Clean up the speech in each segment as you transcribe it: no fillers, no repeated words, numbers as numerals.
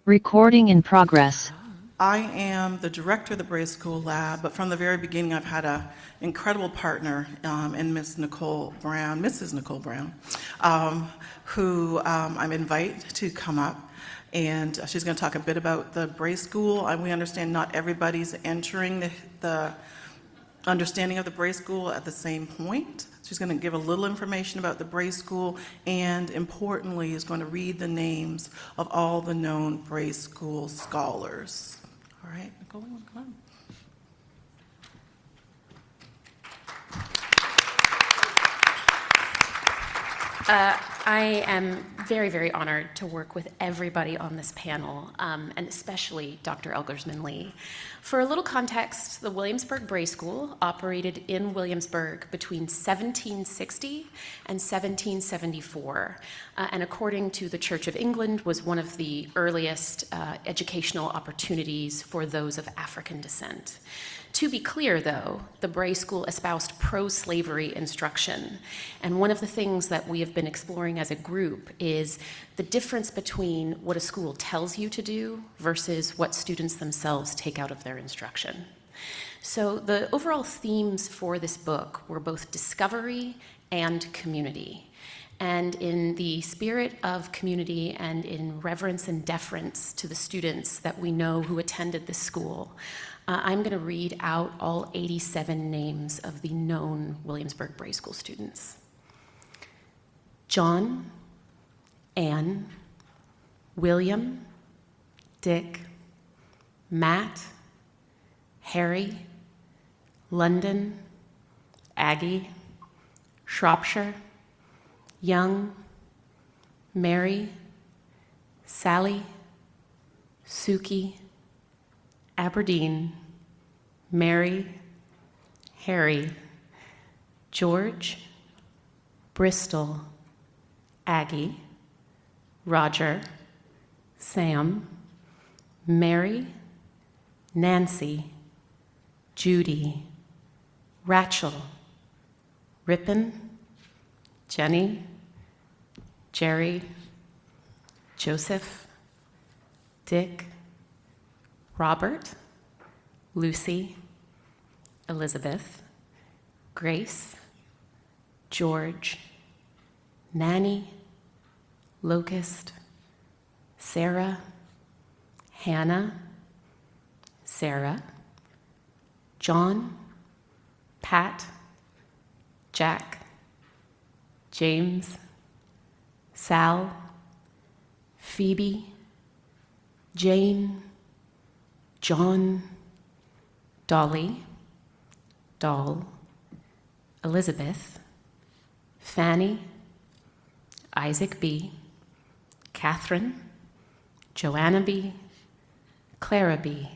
Recording in progress. I am the director of the Bray School Lab, but from the very beginning I've had an incredible partner in Mrs. Nicole Brown, who I'm invited to come up, and she's going to talk a bit about the Bray School. We understand not everybody's entering the understanding of the Bray School at the same point. She's going to give a little information about the Bray School, and importantly is going to read the names of all the known Bray School scholars. All right, Nicole, you want to come on? I am very, very honored to work with everybody on this panel, and especially Dr. Elgersman Lee. For a little context, the Williamsburg Bray School operated in Williamsburg between 1760 and 1774, and according to the Church of England, was one of the earliest educational opportunities for those of African descent. To be clear, though, the Bray School espoused pro-slavery instruction, and one of the things that we have been exploring as a group is the difference between what a school tells you to do versus what students themselves take out of their instruction. So the overall themes for this book were both discovery and community. And in the spirit of community and in reverence and deference to the students that we know who attended this school, I'm going to read out all 87 names of the known Williamsburg Bray School students. John, Anne, William, Dick, Matt, Harry, London, Aggie, Shropshire, Young, Mary, Sally, Suki, Aberdeen, Mary, Harry, George, Bristol, Aggie, Roger, Sam, Mary, Nancy, Judy, Rachel, Ripon, Jenny, Jerry, Joseph, Dick, Robert, Lucy, Elizabeth, Grace, George, Nanny, Locust, Sarah, Hannah, Sarah, John, Pat, Jack, James, Sal, Phoebe, Jane, John, Dolly, Doll, Elizabeth, Fanny, Isaac B., Catherine, Joanna B., Clara B.,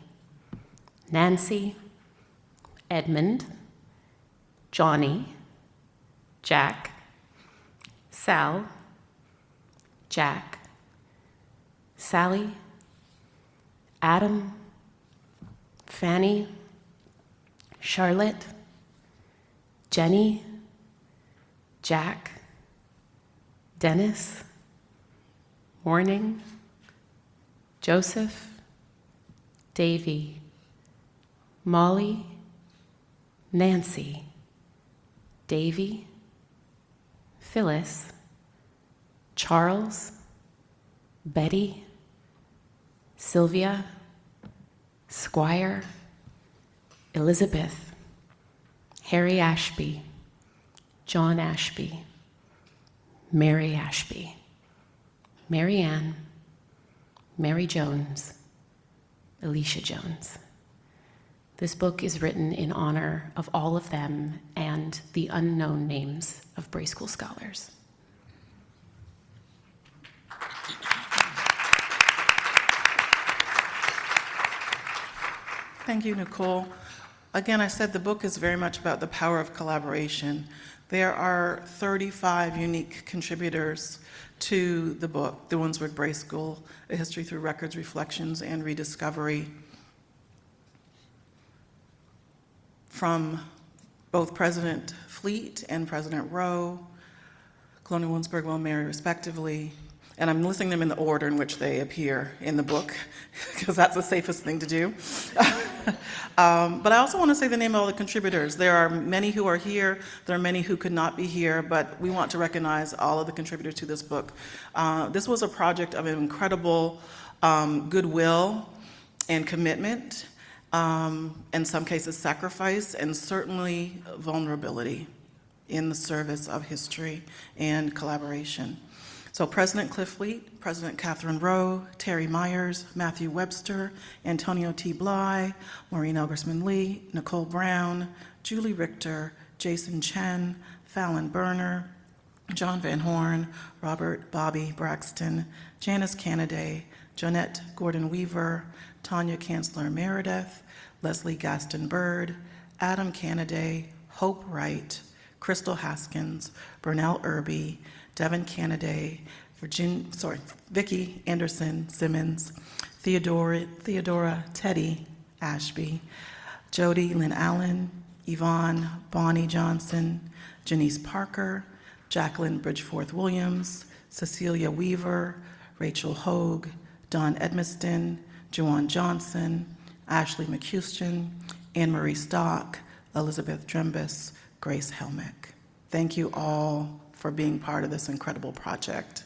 Nancy, Edmund, Johnny, Jack, Sal, Jack, Sally, Adam, Fanny, Charlotte, Jenny, Jack, Dennis, Morning, Joseph, Davy, Molly, Nancy, Davy, Phyllis, Charles, Betty, Sylvia, Squire, Elizabeth, Harry Ashby, John Ashby, Mary Ashby, Mary Ann, Mary Jones, Alicia Jones. This book is written in honor of all of them and the unknown names of Bray School scholars. Thank you, Nicole. Again, I said the book is very much about the power of collaboration. There are 35 unique contributors to the book, The Williamsburg Bray School, A History Through Records, Reflections, and Rediscovery, from both President Fleet and President Rowe, Colonial Williamsburg, Will Mary, respectively. And I'm listing them in the order in which they appear in the book, because that's the safest thing to do. But I also want to say the name of all the contributors. There are many who are here, there are many who could not be here, but we want to recognize all of the contributors to this book. This was a project of incredible goodwill and commitment, in some cases sacrifice, and certainly vulnerability in the service of history and collaboration. So President Cliff Fleet, President Catherine Rowe, Terry Myers, Matthew Webster, Antonio T. Bly, Maureen Elgersman Lee, Nicole Brown, Julie Richter, Jason Chen, Fallon Berner, John Van Horn, Robert Bobby Braxton, Janice Canaday, Johnette Gordon-Weaver, Tanya Chancellor Meredith, Leslie Gaston Bird, Adam Canaday, Hope Wright, Crystal Haskins, Burnell Irby, Devin Canaday, Vicki Anderson Simmons, Theodora, Teddi, Ashby, Jody Lynn Allen, Yvonne Bonnie Johnson, Janice Parker, Jacqueline Bridgeforth Williams, Cecilia Weaver, Rachel Hogue, Don Edmiston, Joanne Johnson, Ashley McCuistion, Anne Marie Stock, Elizabeth Drembus, Grace Helmick. Thank you all for being part of this incredible project.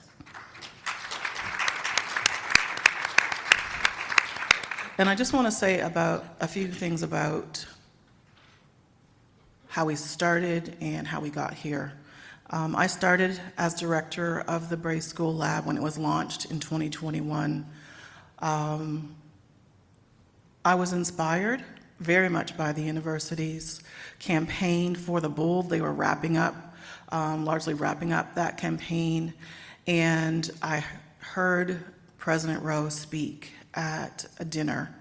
And I just want to say about a few things about how we started and how we got here. I started as director of the Bray School Lab when it was launched in 2021. I was inspired very much by the university's campaign for the Bold. They were largely wrapping up that campaign, and I heard President Rowe speak at a dinner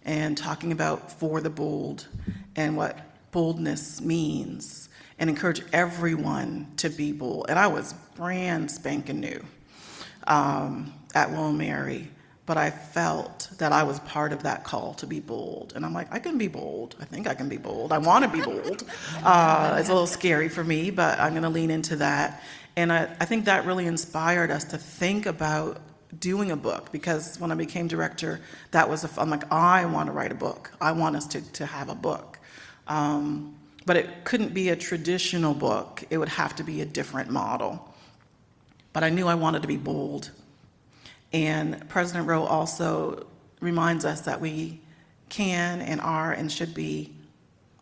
and talking about For the Bold and what boldness means, and encourage everyone to be bold. And I was brand spanking new at William Mary, but I felt that I was part of that call to be bold. And I'm like, I can be bold. I think I can be bold. I want to be bold. It's a little scary for me, but I'm going to lean into that. And I think that really inspired us to think about doing a book, because when I became director, that was I'm like, I want to write a book. I want us to have a book. But it couldn't be a traditional book. It would have to be a different model. But I knew I wanted to be bold. And President Rowe also reminds us that we can and are and should be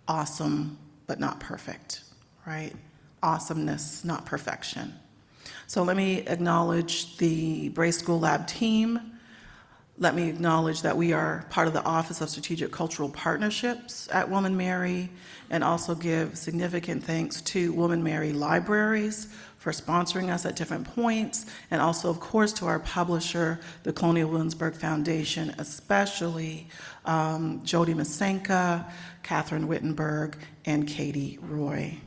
awesome, but not perfect, right? Awesomeness, not perfection. So let me acknowledge the Bray School Lab team. Let me acknowledge that we are part of the Office of Strategic Cultural Partnerships at William Mary, and also give significant thanks to William Mary Libraries for sponsoring us at different points, and also, of course, to our publisher, the Colonial Williamsburg Foundation, especially Jody Masenka, Catherine Wittenberg, and Katie Roy.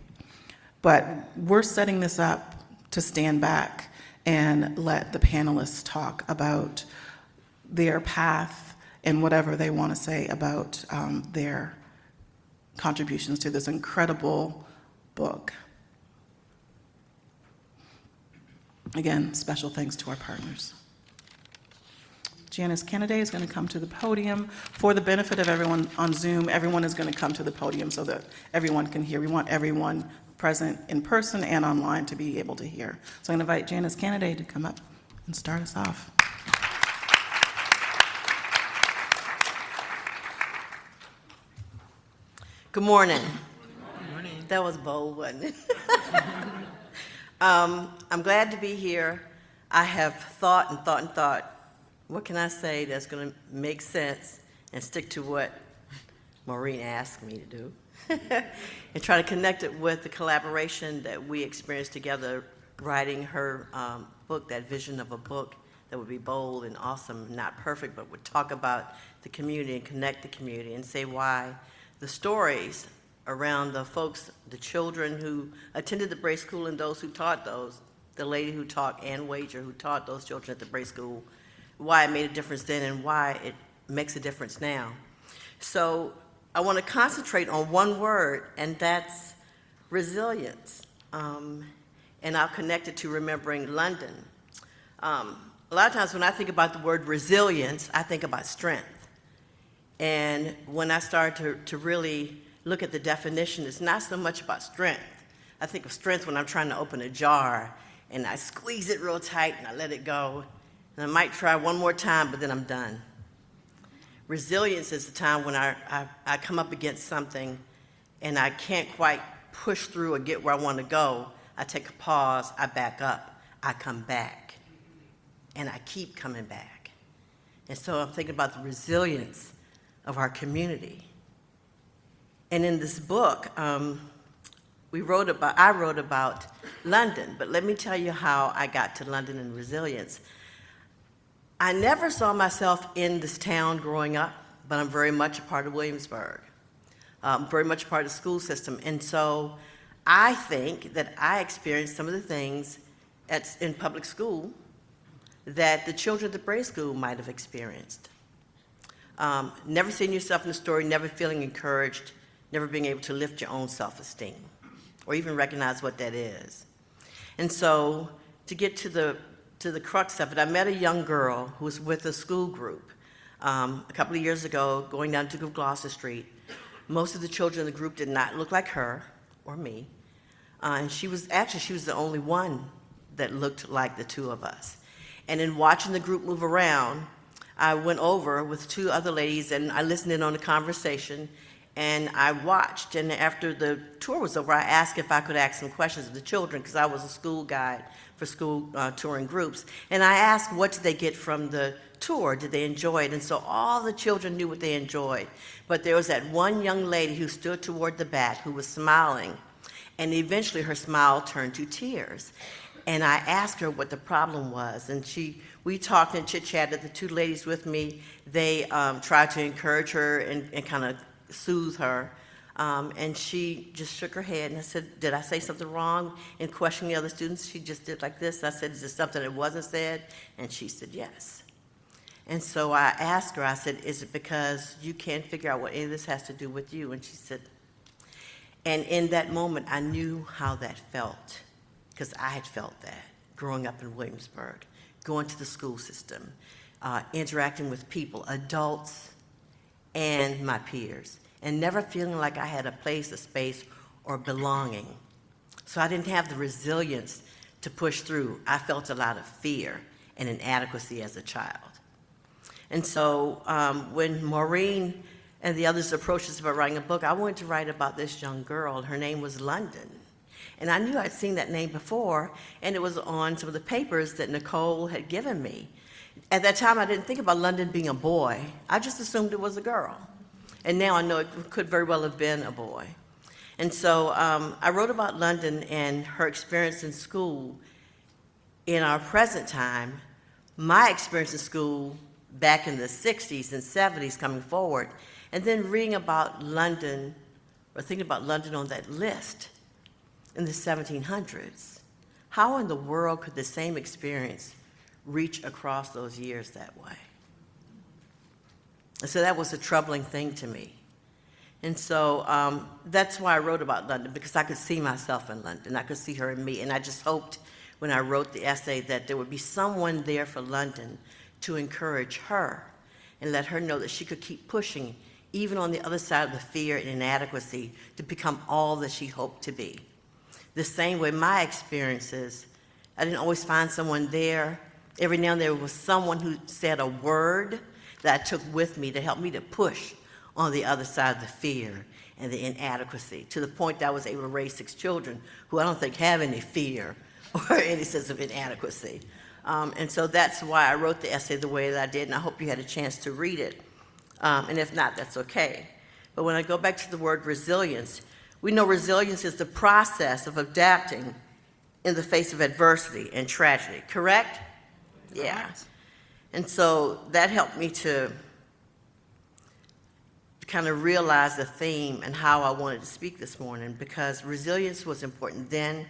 But we're setting this up to stand back and let the panelists talk about their path and whatever they want to say about their contributions to this incredible book. Again, special thanks to our partners. Janice Canaday is going to come to the podium. For the benefit of everyone on Zoom, everyone is going to come to the podium so that everyone can hear. We want everyone present in person and online to be able to hear. So I'm going to invite Janice Canaday to come up and start us off. Good morning. Good morning. That was bold, wasn't it? I'm glad to be here. I have thought and thought and thought, what can I say that's going to make sense and stick to what Maureen asked me to do, and try to connect it with the collaboration that we experienced together writing her book, that vision of a book that would be bold and awesome, not perfect, but would talk about the community and connect the community and say why the stories around the folks, the children who attended the Bray School and those who taught those, the lady who taught, Ann Wager, who taught those children at the Bray School, why it made a difference then and why it makes a difference now. So I want to concentrate on one word, and that's resilience. And I'll connect it to remembering London. A lot of times when I think about the word resilience, I think about strength. And when I started to really look at the definition, it's not so much about strength. I think of strength when I'm trying to open a jar and I squeeze it real tight and I let it go. And I might try one more time, but then I'm done. Resilience is the time when I come up against something and I can't quite push through or get where I want to go. I take a pause, I back up, I come back, and I keep coming back. And so I'm thinking about the resilience of our community. And in this book, I wrote about London, but let me tell you how I got to London and resilience. I never saw myself in this town growing up, but I'm very much a part of Williamsburg, very much a part of the school system. And so I think that I experienced some of the things in public school that the children at the Bray School might have experienced. Never seeing yourself in the story, never feeling encouraged, never being able to lift your own self-esteem or even recognize what that is. And so to get to the crux of it, I met a young girl who was with a school group a couple of years ago going down Duke of Gloucester Street. Most of the children in the group did not look like her or me. And she was the only one that looked like the two of us. And in watching the group move around, I went over with two other ladies and I listened in on the conversation and I watched. And after the tour was over, I asked if I could ask some questions of the children because I was a school guide for school touring groups. And I asked, what did they get from the tour? Did they enjoy it? And so all the children knew what they enjoyed. But there was that one young lady who stood toward the back who was smiling. And eventually her smile turned to tears. And I asked her what the problem was. And we talked and chit-chatted. The two ladies with me, they tried to encourage her and kind of soothe her. And she just shook her head. And I said, did I say something wrong in questioning the other students? She just did like this. I said, is there something that wasn't said? And she said, yes. And so I asked her, I said, is it because you can't figure out what any of this has to do with you? And she said, and in that moment, I knew how that felt, because I had felt that growing up in Williamsburg, going to the school system, interacting with people, adults and my peers, and never feeling like I had a place, a space, or belonging. So I didn't have the resilience to push through. I felt a lot of fear and inadequacy as a child. And so when Maureen and the others approached us about writing a book, I wanted to write about this young girl. Her name was London. And I knew I'd seen that name before, and it was on some of the papers that Nicole had given me. At that time, I didn't think about London being a boy. I just assumed it was a girl. And now I know it could very well have been a boy. And so I wrote about London and her experience in school in our present time, my experience in school back in the 60s and 70s coming forward, and then reading about London, or thinking about London on that list in the 1700s. How in the world could the same experience reach across those years that way? And so that was a troubling thing to me. And so that's why I wrote about London, because I could see myself in London. I could see her in me. And I just hoped when I wrote the essay that there would be someone there for London to encourage her and let her know that she could keep pushing, even on the other side of the fear and inadequacy, to become all that she hoped to be. The same way my experiences, I didn't always find someone there. Every now and then there was someone who said a word that I took with me to help me to push on the other side of the fear and the inadequacy, to the point that I was able to raise 6 children who I don't think have any fear or any sense of inadequacy. And so that's why I wrote the essay the way that I did, and I hope you had a chance to read it. And if not, that's okay. But when I go back to the word resilience, we know resilience is the process of adapting in the face of adversity and tragedy, correct? Yeah. And so that helped me to kind of realize the theme and how I wanted to speak this morning, because resilience was important then.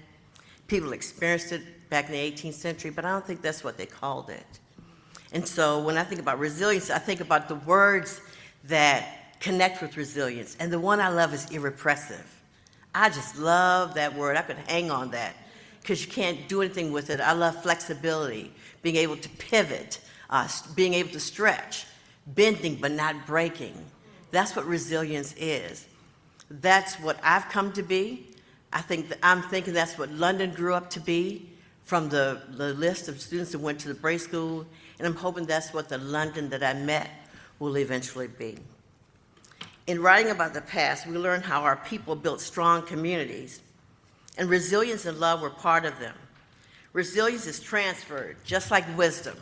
People experienced it back in the 18th century, but I don't think that's what they called it. And so when I think about resilience, I think about the words that connect with resilience. And the one I love is irrepressive. I just love that word. I could hang on that because you can't do anything with it. I love flexibility, being able to pivot, being able to stretch, bending but not breaking. That's what resilience is. That's what I've come to be. I'm thinking that's what London grew up to be from the list of students that went to the Bray School, and I'm hoping that's what the London that I met will eventually be. In writing about the past, we learned how our people built strong communities, and resilience and love were part of them. Resilience is transferred, just like wisdom.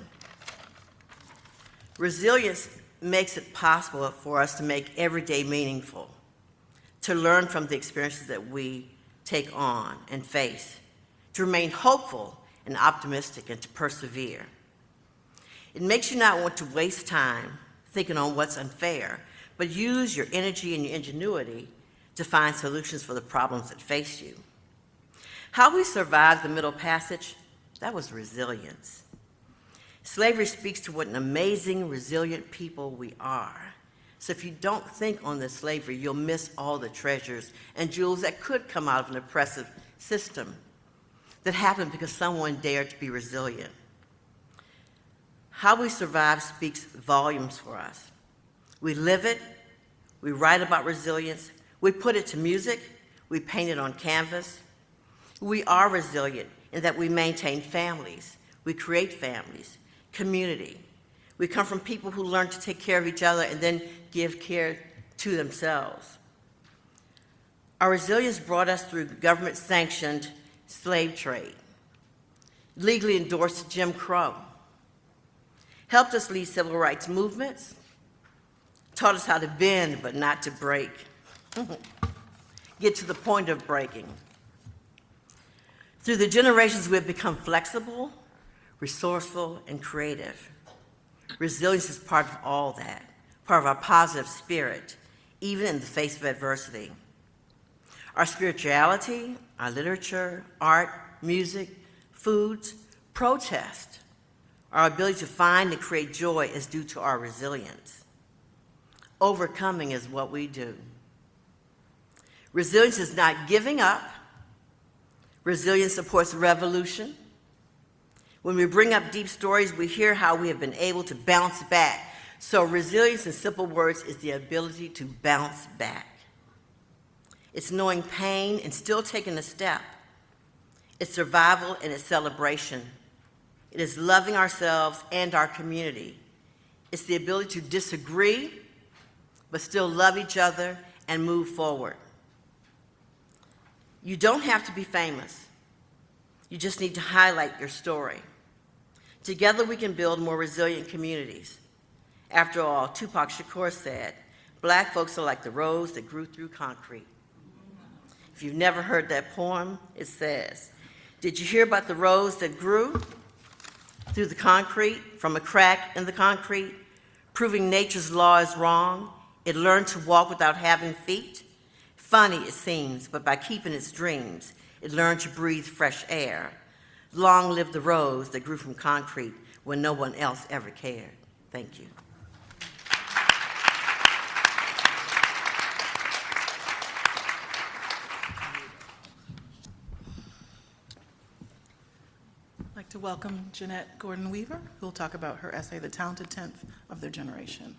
Resilience makes it possible for us to make every day meaningful, to learn from the experiences that we take on and face, to remain hopeful and optimistic, and to persevere. It makes you not want to waste time thinking on what's unfair, but use your energy and your ingenuity to find solutions for the problems that face you. How we survived the Middle Passage, that was resilience. Slavery speaks to what an amazing, resilient people we are. So if you don't think on the slavery, you'll miss all the treasures and jewels that could come out of an oppressive system that happened because someone dared to be resilient. How we survive speaks volumes for us. We live it, we write about resilience, we put it to music, we paint it on canvas. We are resilient in that we maintain families, we create families, community. We come from people who learn to take care of each other and then give care to themselves. Our resilience brought us through government-sanctioned slave trade, legally endorsed Jim Crow, helped us lead civil rights movements, taught us how to bend but not to break, get to the point of breaking. Through the generations, we have become flexible, resourceful, and creative. Resilience is part of all that, part of our positive spirit, even in the face of adversity. Our spirituality, our literature, art, music, foods, protest, our ability to find and create joy is due to our resilience. Overcoming is what we do. Resilience is not giving up. Resilience supports revolution. When we bring up deep stories, we hear how we have been able to bounce back. So resilience, in simple words, is the ability to bounce back. It's knowing pain and still taking a step. It's survival and it's celebration. It is loving ourselves and our community. It's the ability to disagree, but still love each other and move forward. You don't have to be famous. You just need to highlight your story. Together we can build more resilient communities. After all, Tupac Shakur said, "Black folks are like the rose that grew through concrete." If you've never heard that poem, it says, "Did you hear about the rose that grew through the concrete, from a crack in the concrete, proving nature's law is wrong? It learned to walk without having feet. Funny it seems, but by keeping its dreams, it learned to breathe fresh air. Long live the rose that grew from concrete when no one else ever cared." Thank you. I'd like to welcome Johnette Gordon-Weaver, who will talk about her essay, "The Talented Tenth of Their Generation."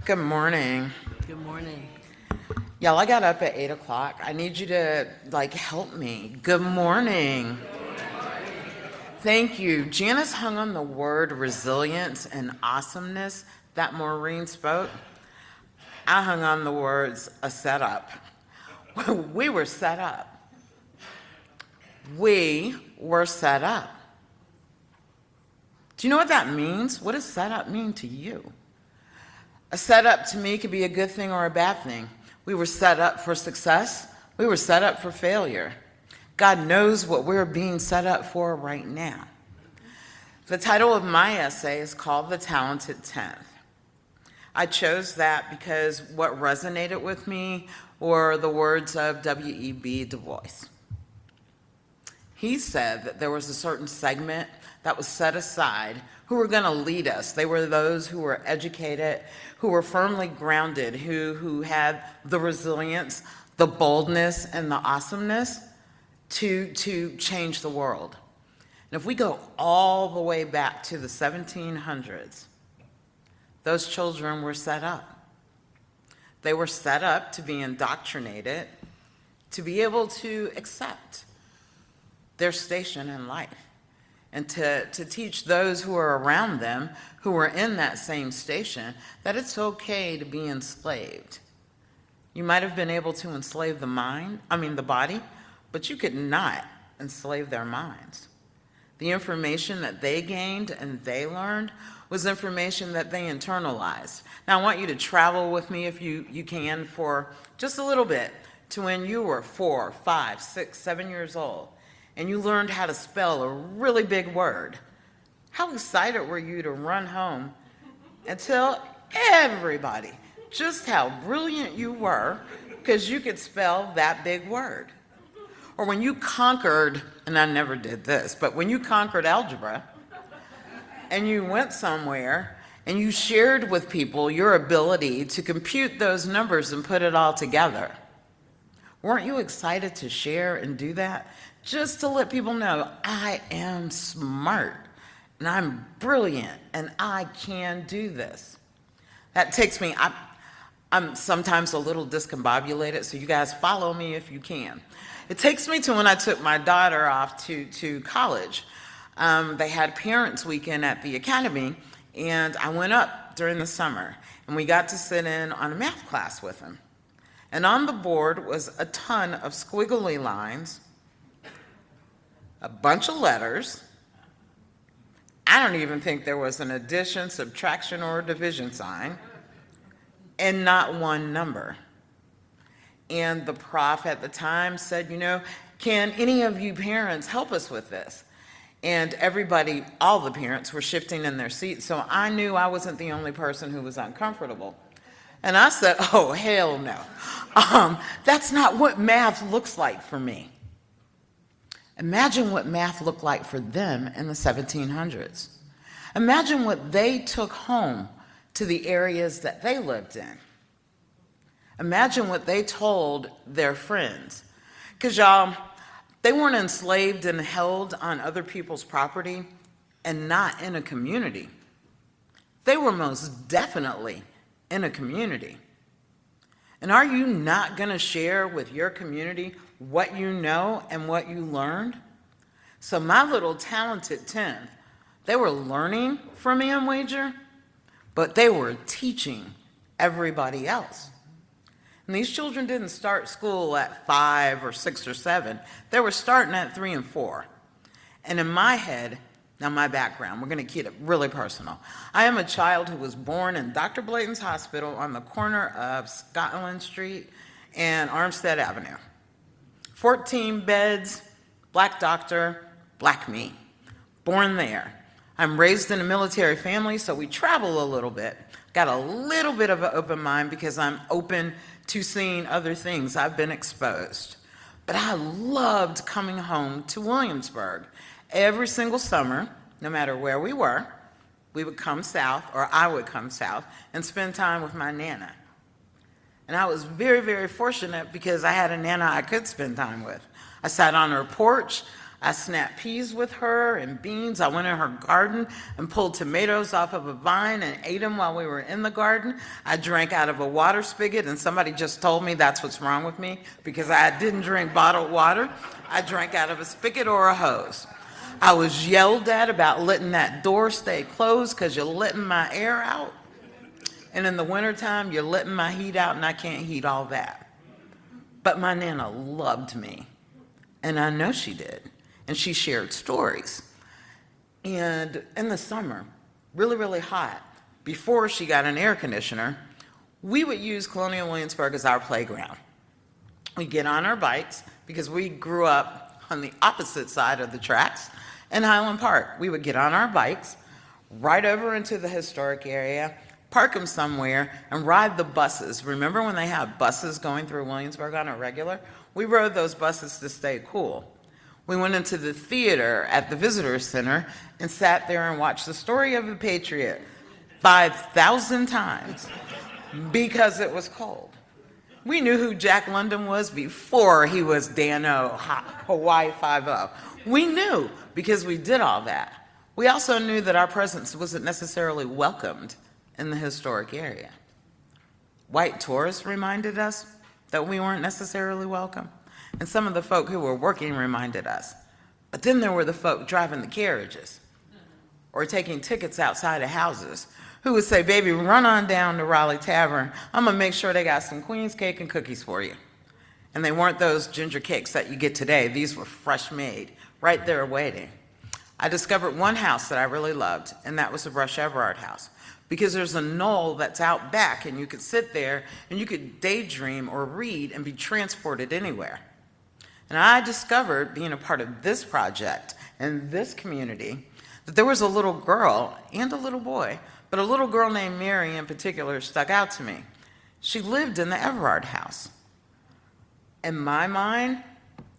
Good morning. Good morning. Y'all, I got up at 8 o'clock. I need you to, help me. Good morning. Thank you. Janice hung on the word resilience and awesomeness that Maureen spoke. I hung on the words a setup. We were set up. We were set up. Do you know what that means? What does set up mean to you? A setup to me could be a good thing or a bad thing. We were set up for success. We were set up for failure. God knows what we're being set up for right now. The title of my essay is called The Talented Tenth. I chose that because what resonated with me were the words of W.E.B. Du Bois. he said that there was a certain segment that was set aside who were going to lead us. They were those who were educated, who were firmly grounded, who had the resilience, the boldness, and the awesomeness to change the world. And if we go all the way back to the 1700s, those children were set up. They were set up to be indoctrinated, to be able to accept their station in life, and to teach those who are around them, who are in that same station, that it's okay to be enslaved. You might have been able to enslave the body, but you could not enslave their minds. The information that they gained and they learned was information that they internalized. Now, I want you to travel with me, if you can, for just a little bit, to when you were 4, 5, 6, 7 years old, and you learned how to spell a really big word. How excited were you to run home and tell everybody just how brilliant you were because you could spell that big word? Or when you conquered, and I never did this, but when you conquered algebra and you went somewhere and you shared with people your ability to compute those numbers and put it all together, weren't you excited to share and do that? Just to let people know, I am smart and I'm brilliant and I can do this. That takes me, I'm sometimes a little discombobulated, so you guys follow me if you can. It takes me to when I took my daughter off to college. They had Parents Weekend at the academy, and I went up during the summer, and we got to sit in on a math class with them. And on the board was a ton of squiggly lines, a bunch of letters. I don't even think there was an addition, subtraction, or division sign, and not one number. And the prof at the time said, can any of you parents help us with this? And everybody, all the parents were shifting in their seats, so I knew I wasn't the only person who was uncomfortable. And I said, oh, hell no. That's not what math looks like for me. Imagine what math looked like for them in the 1700s. Imagine what they took home to the areas that they lived in. Imagine what they told their friends. Because y'all, they weren't enslaved and held on other people's property and not in a community. They were most definitely in a community. And are you not going to share with your community what you know and what you learned? So my little talented 10th, they were learning from Amwager, but they were teaching everybody else. And these children didn't start school at 5 or 6 or 7. They were starting at 3 and 4. And in my head, now my background, we're going to keep it really personal. I am a child who was born in Dr. Blayton's Hospital on the corner of Scotland Street and Armstead Avenue. 14 beds, black doctor, black me. Born there. I'm raised in a military family, so we travel a little bit. Got a little bit of an open mind because I'm open to seeing other things. I've been exposed. But I loved coming home to Williamsburg. Every single summer, no matter where we were, we would come south, or I would come south, and spend time with my Nana. And I was very, very fortunate because I had a Nana I could spend time with. I sat on her porch. I snapped peas with her and beans. I went in her garden and pulled tomatoes off of a vine and ate them while we were in the garden. I drank out of a water spigot, and somebody just told me that's what's wrong with me because I didn't drink bottled water. I drank out of a spigot or a hose. I was yelled at about letting that door stay closed because you're letting my air out. And in the wintertime, you're letting my heat out, and I can't heat all that. But my Nana loved me, and I know she did. And she shared stories. And in the summer, really, really hot, before she got an air conditioner, we would use Colonial Williamsburg as our playground. We'd get on our bikes, because we grew up on the opposite side of the tracks in Highland Park. We would get on our bikes, ride over into the historic area, park them somewhere, and ride the buses. Remember when they had buses going through Williamsburg on a regular? We rode those buses to stay cool. We went into the theater at the Visitor Center and sat there and watched The Story of a Patriot 5,000 times because it was cold. We knew who Jack London was before he was Dan-O, Hawaii 5-0. We knew because we did all that. We also knew that our presence wasn't necessarily welcomed in the historic area. White tourists reminded us that we weren't necessarily welcome, and some of the folk who were working reminded us. But then there were the folk driving the carriages or taking tickets outside of houses who would say, baby, run on down to Raleigh Tavern. I'm gonna make sure they got some Queen's cake and cookies for you. And they weren't those ginger cakes that you get today. These were fresh made, right there waiting. I discovered one house that I really loved, and that was the Rush Everard house, because there's a knoll that's out back, and you could sit there and you could daydream or read and be transported anywhere. And I discovered, being a part of this project and this community, that there was a little girl and a little boy, but a little girl named Mary in particular stuck out to me. She lived in the Everard house. In my mind,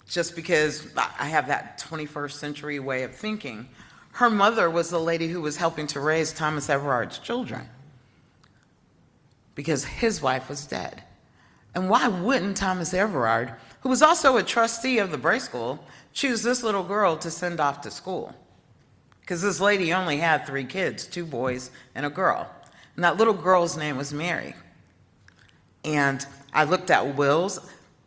just because I have that 21st century way of thinking, her mother was the lady who was helping to raise Thomas Everard's children, because his wife was dead. And why wouldn't Thomas Everard, who was also a trustee of the Bray School, choose this little girl to send off to school? Because this lady only had 3 kids, 2 boys and a girl. And that little girl's name was Mary. And I looked at wills.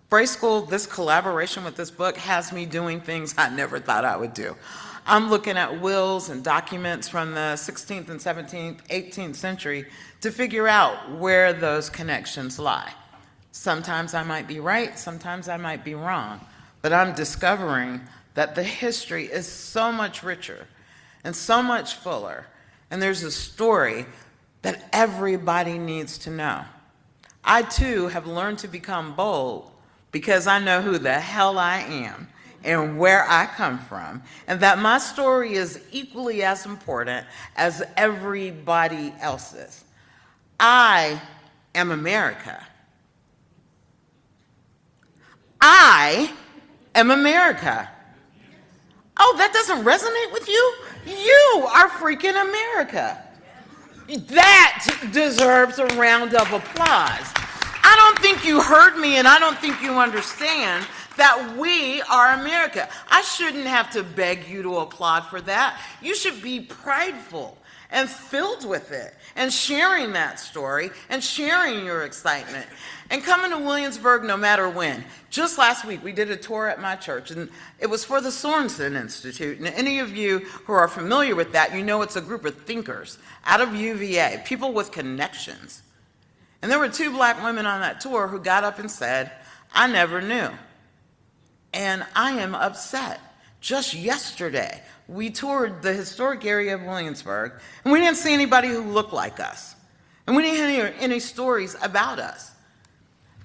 Bray School, this collaboration with this book has me doing things I never thought I would do. I'm looking at wills and documents from the 16th and 17th, 18th century to figure out where those connections lie. Sometimes I might be right, sometimes I might be wrong, but I'm discovering that the history is so much richer and so much fuller, and there's a story that everybody needs to know. I too have learned to become bold because I know who the hell I am and where I come from, and that my story is equally as important as everybody else's. I am America. I am America. Oh, that doesn't resonate with you? You are freaking America. That deserves a round of applause. I don't think you heard me, and I don't think you understand that we are America. I shouldn't have to beg you to applaud for that. You should be prideful and filled with it and sharing that story and sharing your excitement and coming to Williamsburg no matter when. Just last week, we did a tour at my church, and it was for the Sorensen Institute. And any of you who are familiar with that, you know it's a group of thinkers out of UVA, people with connections. And there were 2 black women on that tour who got up and said, I never knew. And I am upset. Just yesterday, we toured the historic area of Williamsburg, and we didn't see anybody who looked like us. And we didn't hear any stories about us.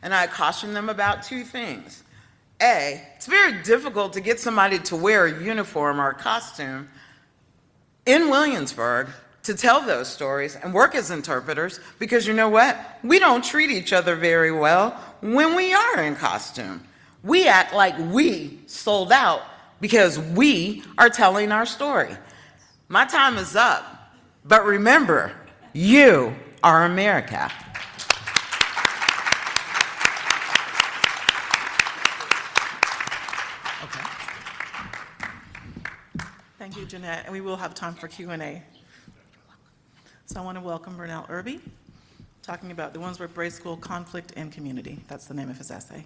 And I cautioned them about 2 things. A, it's very difficult to get somebody to wear a uniform or a costume in Williamsburg to tell those stories and work as interpreters, because you know what? We don't treat each other very well when we are in costume. We act like we sold out because we are telling our story. My time is up, but remember, you are America. Thank you, Johnette, and we will have time for Q&A. So I want to welcome Burnell Irby, talking about the Williamsburg Bray School Conflict and Community. That's the name of his essay.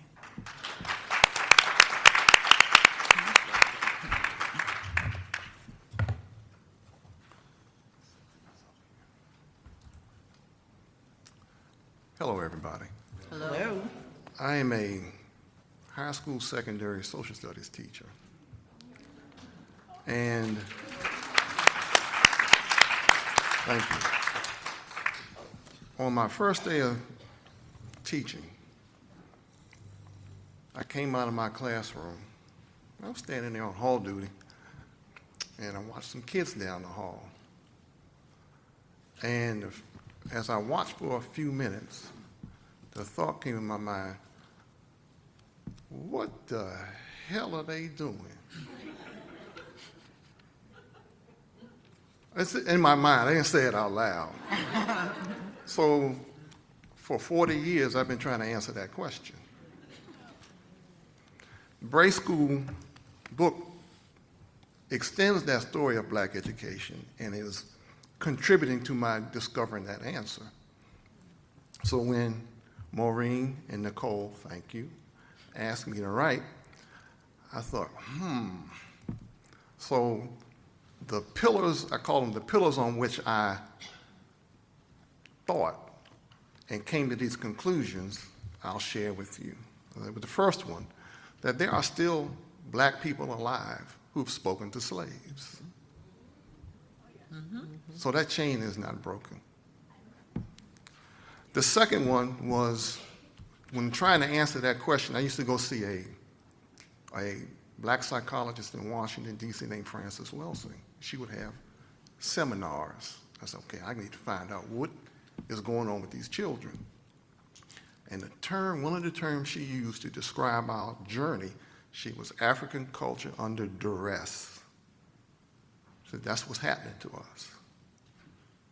Hello, everybody. Hello. I am a high school secondary social studies teacher. And thank you. On my first day of teaching, I came out of my classroom. I was standing there on hall duty, and I watched some kids down the hall. And as I watched for a few minutes, the thought came in my mind, what the hell are they doing It's in my mind. I didn't say it out loud. So for 40 years, I've been trying to answer that question. Bray School book extends that story of black education and is contributing to my discovering that answer. So when Maureen and Nicole, thank you, asked me to write, I thought, So the pillars, I call them the pillars on which I thought and came to these conclusions, I'll share with you. The first one, that there are still black people alive who've spoken to slaves. So that chain is not broken. The second one was, when trying to answer that question, I used to go see a black psychologist in Washington, D.C. named Frances Welsing. She would have seminars. I said, okay, I need to find out what is going on with these children. And one of the terms she used to describe our journey, she was African culture under duress. So that's what's happening to us.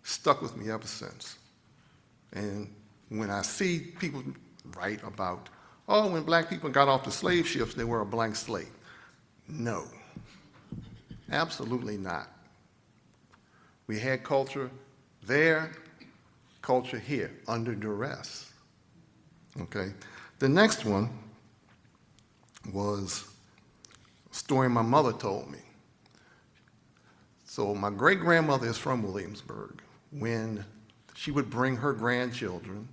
Stuck with me ever since. And when I see people write about, oh, when black people got off the slave ships, they were a blank slate. No, absolutely not. We had culture there, culture here, under duress. Okay. The next one was a story my mother told me. So my great-grandmother is from Williamsburg. When she would bring her grandchildren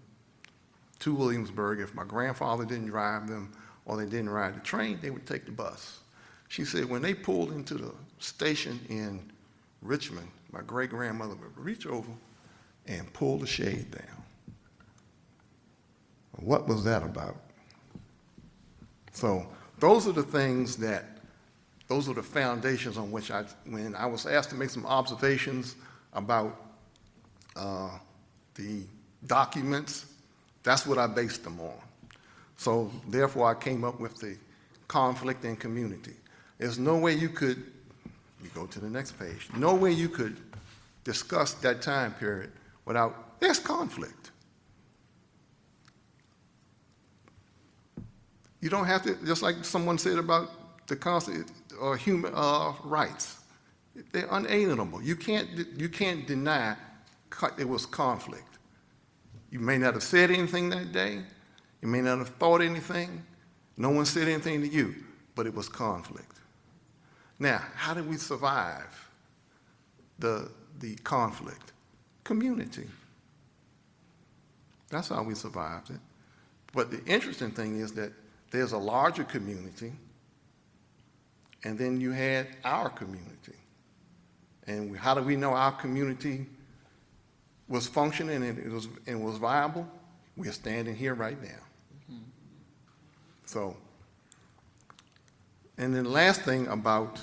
to Williamsburg, if my grandfather didn't drive them or they didn't ride the train, they would take the bus. She said when they pulled into the station in Richmond, my great-grandmother would reach over and pull the shade down. What was that about? So those are the things those are the foundations on which when I was asked to make some observations about the documents, that's what I based them on. So therefore I came up with the conflict and community. There's no way you could go to the next page, no way you could discuss that time period without, there's conflict. You don't have to, just like someone said about the concept of human rights, they're unalienable. You can't deny it was conflict. You may not have said anything that day, you may not have thought anything, no one said anything to you, but it was conflict. Now, how did we survive the conflict? Community. That's how we survived it. But the interesting thing is that there's a larger community, and then you had our community. And how do we know our community was functioning and was viable? We're standing here right now. Mm-hmm. So, and then the last thing about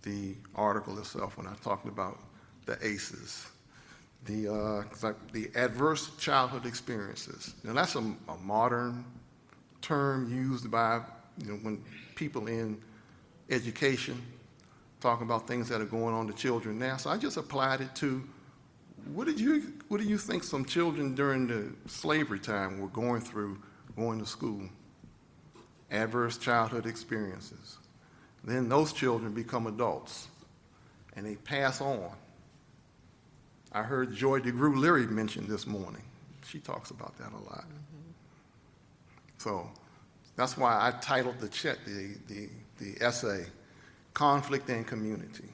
the article itself, when I talked about the ACEs, the adverse childhood experiences. Now that's a modern term used by when people in education talk about things that are going on to children now. So I just applied it to what do you think some children during the slavery time were going through going to school? Adverse childhood experiences. Then those children become adults and they pass on. I heard Joy DeGruy Leary mention this morning. She talks about that a lot. Mm-hmm. So that's why I titled the essay, Conflict and Community,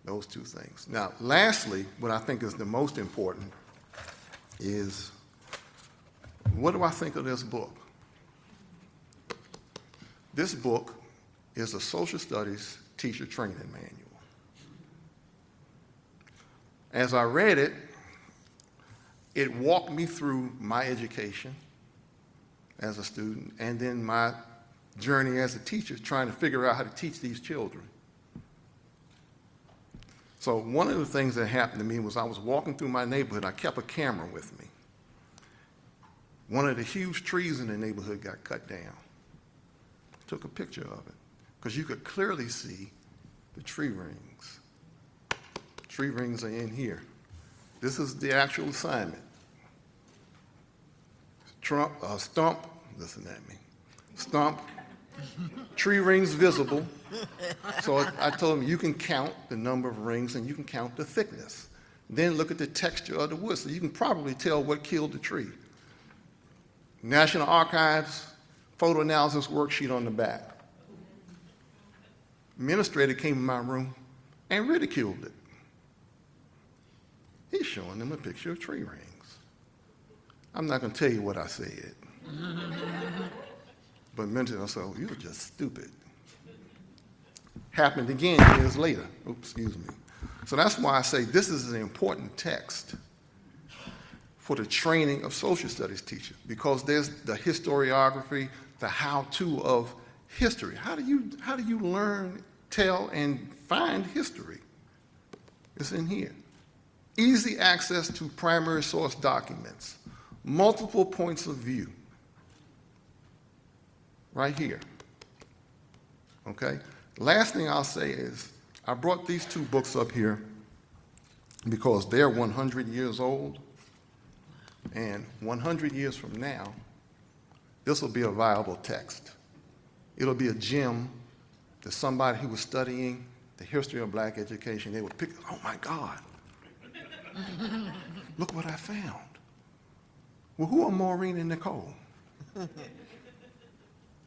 those two things. Now, lastly, what I think is the most important is, what do I think of this book? This book is a social studies teacher training manual. As I read it, it walked me through my education as a student and then my journey as a teacher trying to figure out how to teach these children. So one of the things that happened to me was I was walking through my neighborhood. I kept a camera with me. One of the huge trees in the neighborhood got cut down. Took a picture of it because you could clearly see the tree rings. Tree rings are in here. This is the actual assignment. Stump, listen at me. Stump, tree rings visible. So I told him you can count the number of rings and you can count the thickness. Then look at the texture of the wood, so you can probably tell what killed the tree. National Archives photo analysis worksheet on the back. Administrator came in my room and ridiculed it. He's showing them a picture of tree rings. I'm not going to tell you what I said. But mentally, I said, you were just stupid. Happened again years later. Oops, excuse me. So that's why I say this is an important text for the training of social studies teachers, because there's the historiography, the how-to of history. How do you learn, tell, and find history? It's in here. Easy access to primary source documents, multiple points of view, right here. Okay? Last thing I'll say is, I brought these two books up here because they're 100 years old, and 100 years from now, this will be a viable text. It'll be a gem that somebody who was studying the history of black education, they would pick, oh my God, look what I found. Well, who are Maureen and Nicole? Let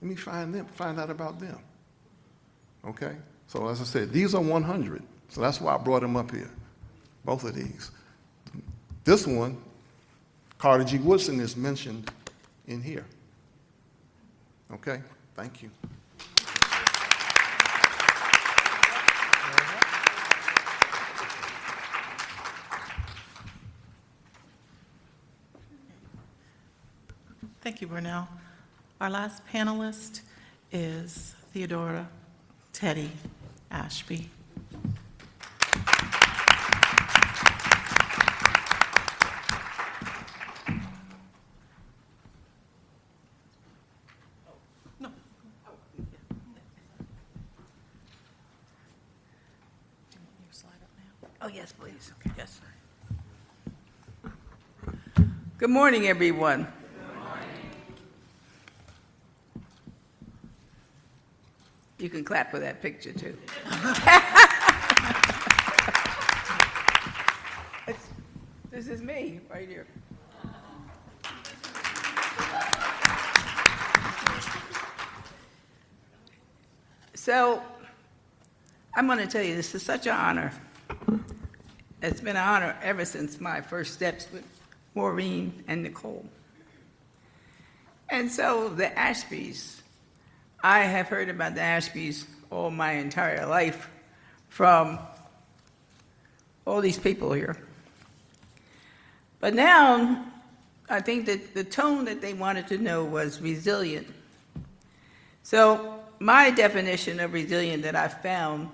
me find out about them. Okay? So as I said, these are 100. So that's why I brought them up here, both of these. This one, Carter G. Woodson, is mentioned in here. Okay? Thank you. Thank you, Burnell. Our last panelist is Theodora, Teddi, Ashby. No. Oh, yes, please. Yes. Good morning, everyone. You can clap for that picture, too. This is me, right here. So, I'm going to tell you, this is such an honor. It's been an honor ever since my first steps with Maureen and Nicole. And so, the Ashbys, I have heard about the Ashbys all my entire life from all these people here. But now, I think that the tone that they wanted to know was resilient. So my definition of resilient that I found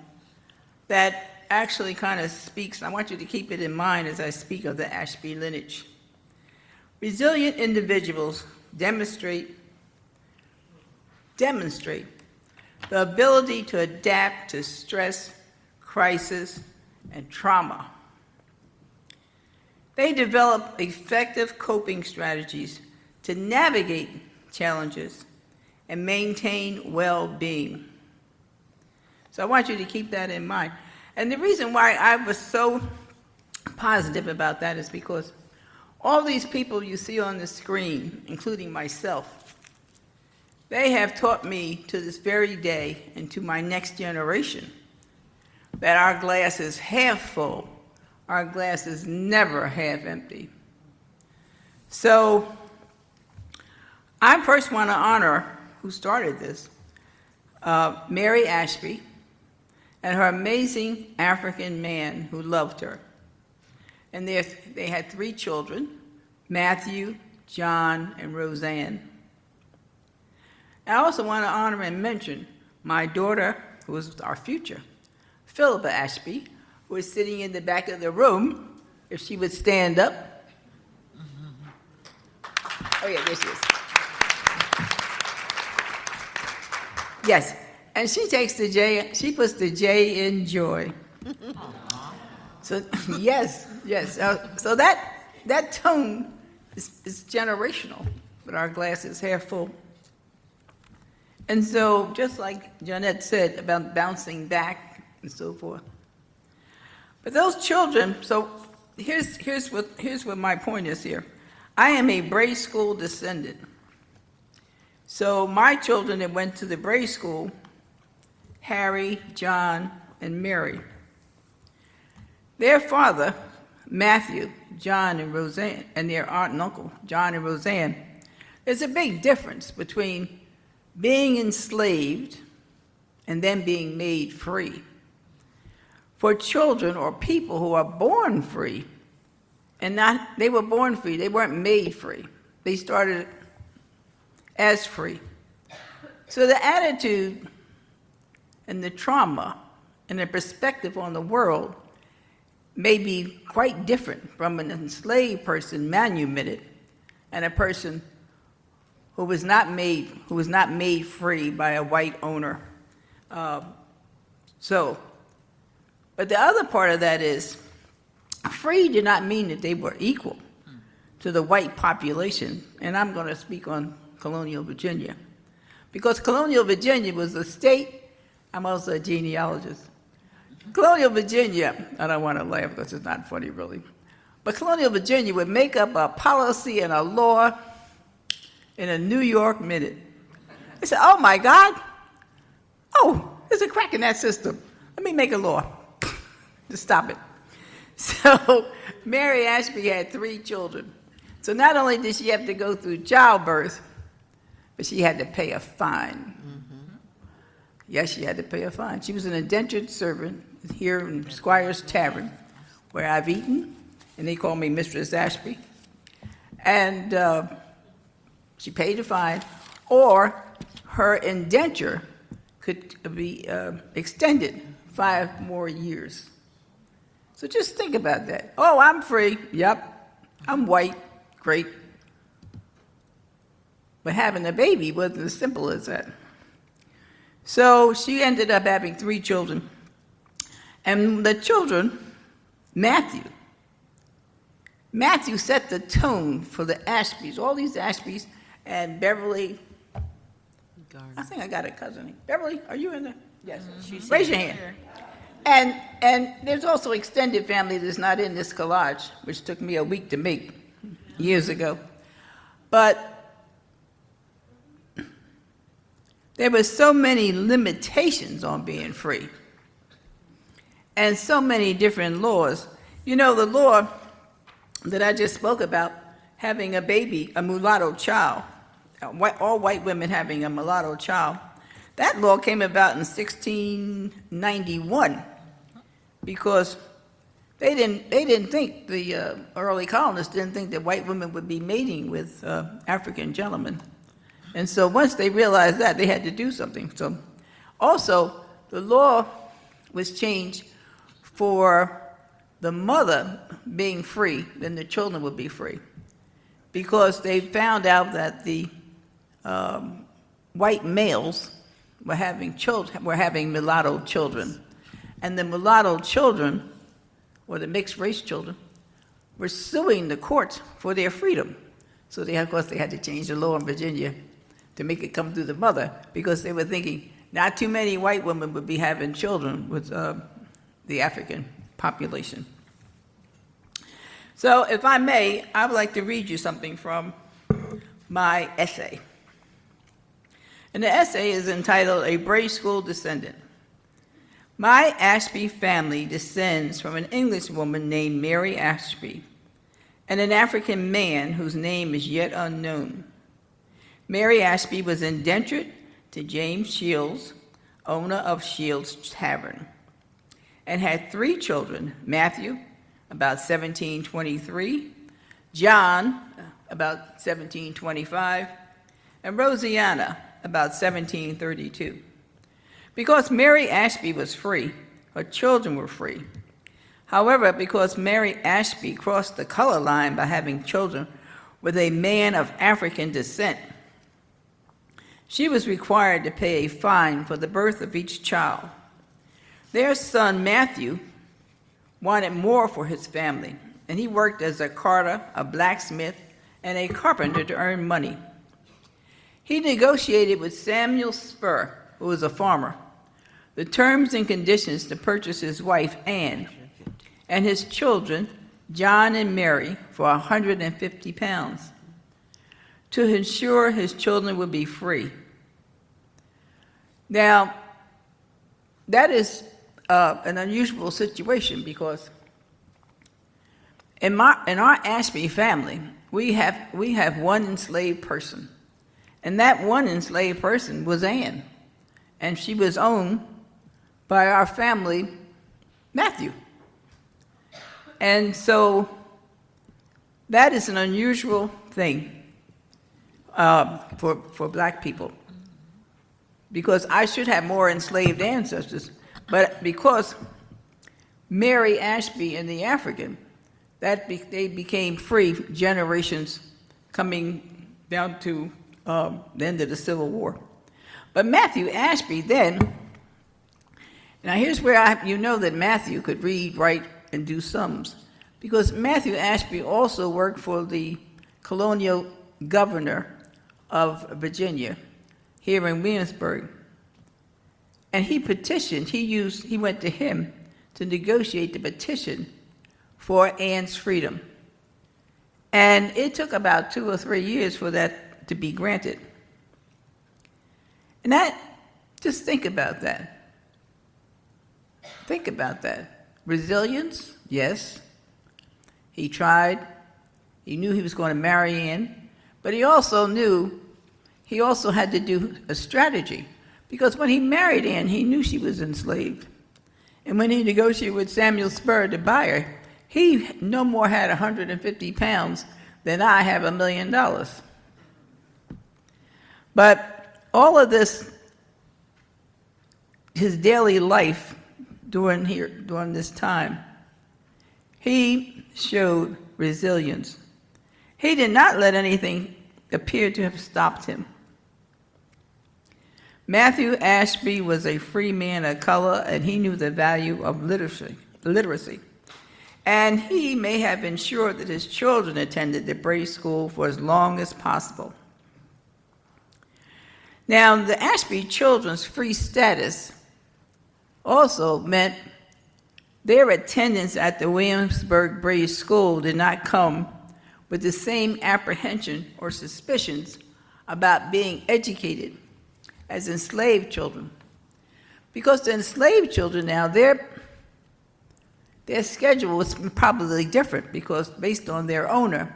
that actually kind of speaks, I want you to keep it in mind as I speak of the Ashby lineage. Resilient individuals demonstrate the ability to adapt to stress, crisis, and trauma. They develop effective coping strategies to navigate challenges and maintain well-being. So I want you to keep that in mind. And the reason why I was so positive about that is because all these people you see on the screen, including myself, they have taught me to this very day and to my next generation that our glass is half full, our glass is never half empty. So I first want to honor who started this, Mary Ashby, and her amazing African man who loved her. And they had 3 children, Matthew, John, and Roseanne. I also want to honor and mention my daughter, who is our future, Philippa Ashby, who is sitting in the back of the room. If she would stand up. Oh yeah, there she is. Yes, And she takes the J, she puts the J in joy. So, yes. So that tone is generational, but our glass is half full. And so, just like Johnette said about bouncing back and so forth. But those children, so here's what my point is here. I am a Bray School descendant. So my children that went to the Bray School, Harry, John, and Mary, their father, Matthew, John, and Roseanne, and their aunt and uncle, John and Roseanne, there's a big difference between being enslaved and then being made free. For children or people who are born free, they were born free, they weren't made free. They started as free. So the attitude and the trauma and the perspective on the world may be quite different from an enslaved person, manumitted, and a person who was not made free by a white owner. But the other part of that is, free did not mean that they were equal to the white population. And I'm going to speak on Colonial Virginia. Because Colonial Virginia was a state, I'm also a genealogist. Colonial Virginia, I don't want to laugh because it's not funny really, but Colonial Virginia would make up a policy and a law in a New York minute. They said, oh my God, there's a crack in that system. Let me make a law to stop it. So Mary Ashby had 3 children. So not only did she have to go through childbirth, but she had to pay a fine. Mm-hmm. Yes, she had to pay a fine. She was an indentured servant here in Squire's Tavern, where I've eaten, and they call me Mistress Ashby. And she paid a fine, or her indenture could be extended 5 more years. So just think about that. Oh, I'm free. Yep. I'm white. Great. But having a baby wasn't as simple as that. So she ended up having 3 children. And the children, Matthew set the tone for the Ashbys, all these Ashbys, and Beverly. I think I got a cousin. Beverly, are you in there? Yes. Mm-hmm. Raise your hand. And there's also extended family that's not in this collage, which took me a week to make years ago. But there were so many limitations on being free and so many different laws. You know, the law that I just spoke about, having a baby, a mulatto child, all white women having a mulatto child, that law came about in 1691 because they didn't think, the early colonists didn't think that white women would be mating with African gentlemen. And so once they realized that, they had to do something. So also, the law was changed for the mother being free, then the children would be free. Because they found out that the white males were having mulatto children. And the mulatto children, or the mixed race children, were suing the courts for their freedom. So of course, they had to change the law in Virginia to make it come through the mother, because they were thinking not too many white women would be having children with the African population. So if I may, I would like to read you something from my essay. And the essay is entitled, A Bray School Descendant. My Ashby family descends from an English woman named Mary Ashby and an African man whose name is yet unknown. Mary Ashby was indentured to James Shields, owner of Shields Tavern, and had 3 children, Matthew, about 1723, John, about 1725, and Rosianna, about 1732. Because Mary Ashby was free, her children were free. However, because Mary Ashby crossed the color line by having children with a man of African descent, She was required to pay a fine for the birth of each child. Their son, Matthew, wanted more for his family, and he worked as a carter, a blacksmith, and a carpenter to earn money. He negotiated with Samuel Spur, who was a farmer, the terms and conditions to purchase his wife, Anne, and his children, John and Mary, for 150 pounds, to ensure his children would be free. Now, that is an unusual situation because in our Ashby family, we have one enslaved person, and that one enslaved person was Anne, and she was owned by our family, Matthew. And so that is an unusual thing for black people, because I should have more enslaved ancestors, but because Mary Ashby and the African, they became free generations coming down to the end of the Civil War. But Matthew Ashby then, now here's where you know that Matthew could read, write, and do sums, because Matthew Ashby also worked for the colonial governor of Virginia here in Williamsburg. And he petitioned, he went to him to negotiate the petition for Anne's freedom. And it took about 2 or 3 years for that to be granted. And just think about that. Think about that. Resilience, yes. He tried. He knew he was going to marry Anne, but he also had to do a strategy, because when he married Anne, he knew she was enslaved. And when he negotiated with Samuel Spur to buy her, he no more had 150 pounds than I have $1 million. But all of this, his daily life during this time, he showed resilience. He did not let anything appear to have stopped him. Matthew Ashby was a free man of color, and he knew the value of literacy. And he may have ensured that his children attended the Bray School for as long as possible. Now, the Ashby children's free status also meant their attendance at the Williamsburg Bray School did not come with the same apprehension or suspicions about being educated as enslaved children. Because the enslaved children now, their schedule was probably different, because based on their owner,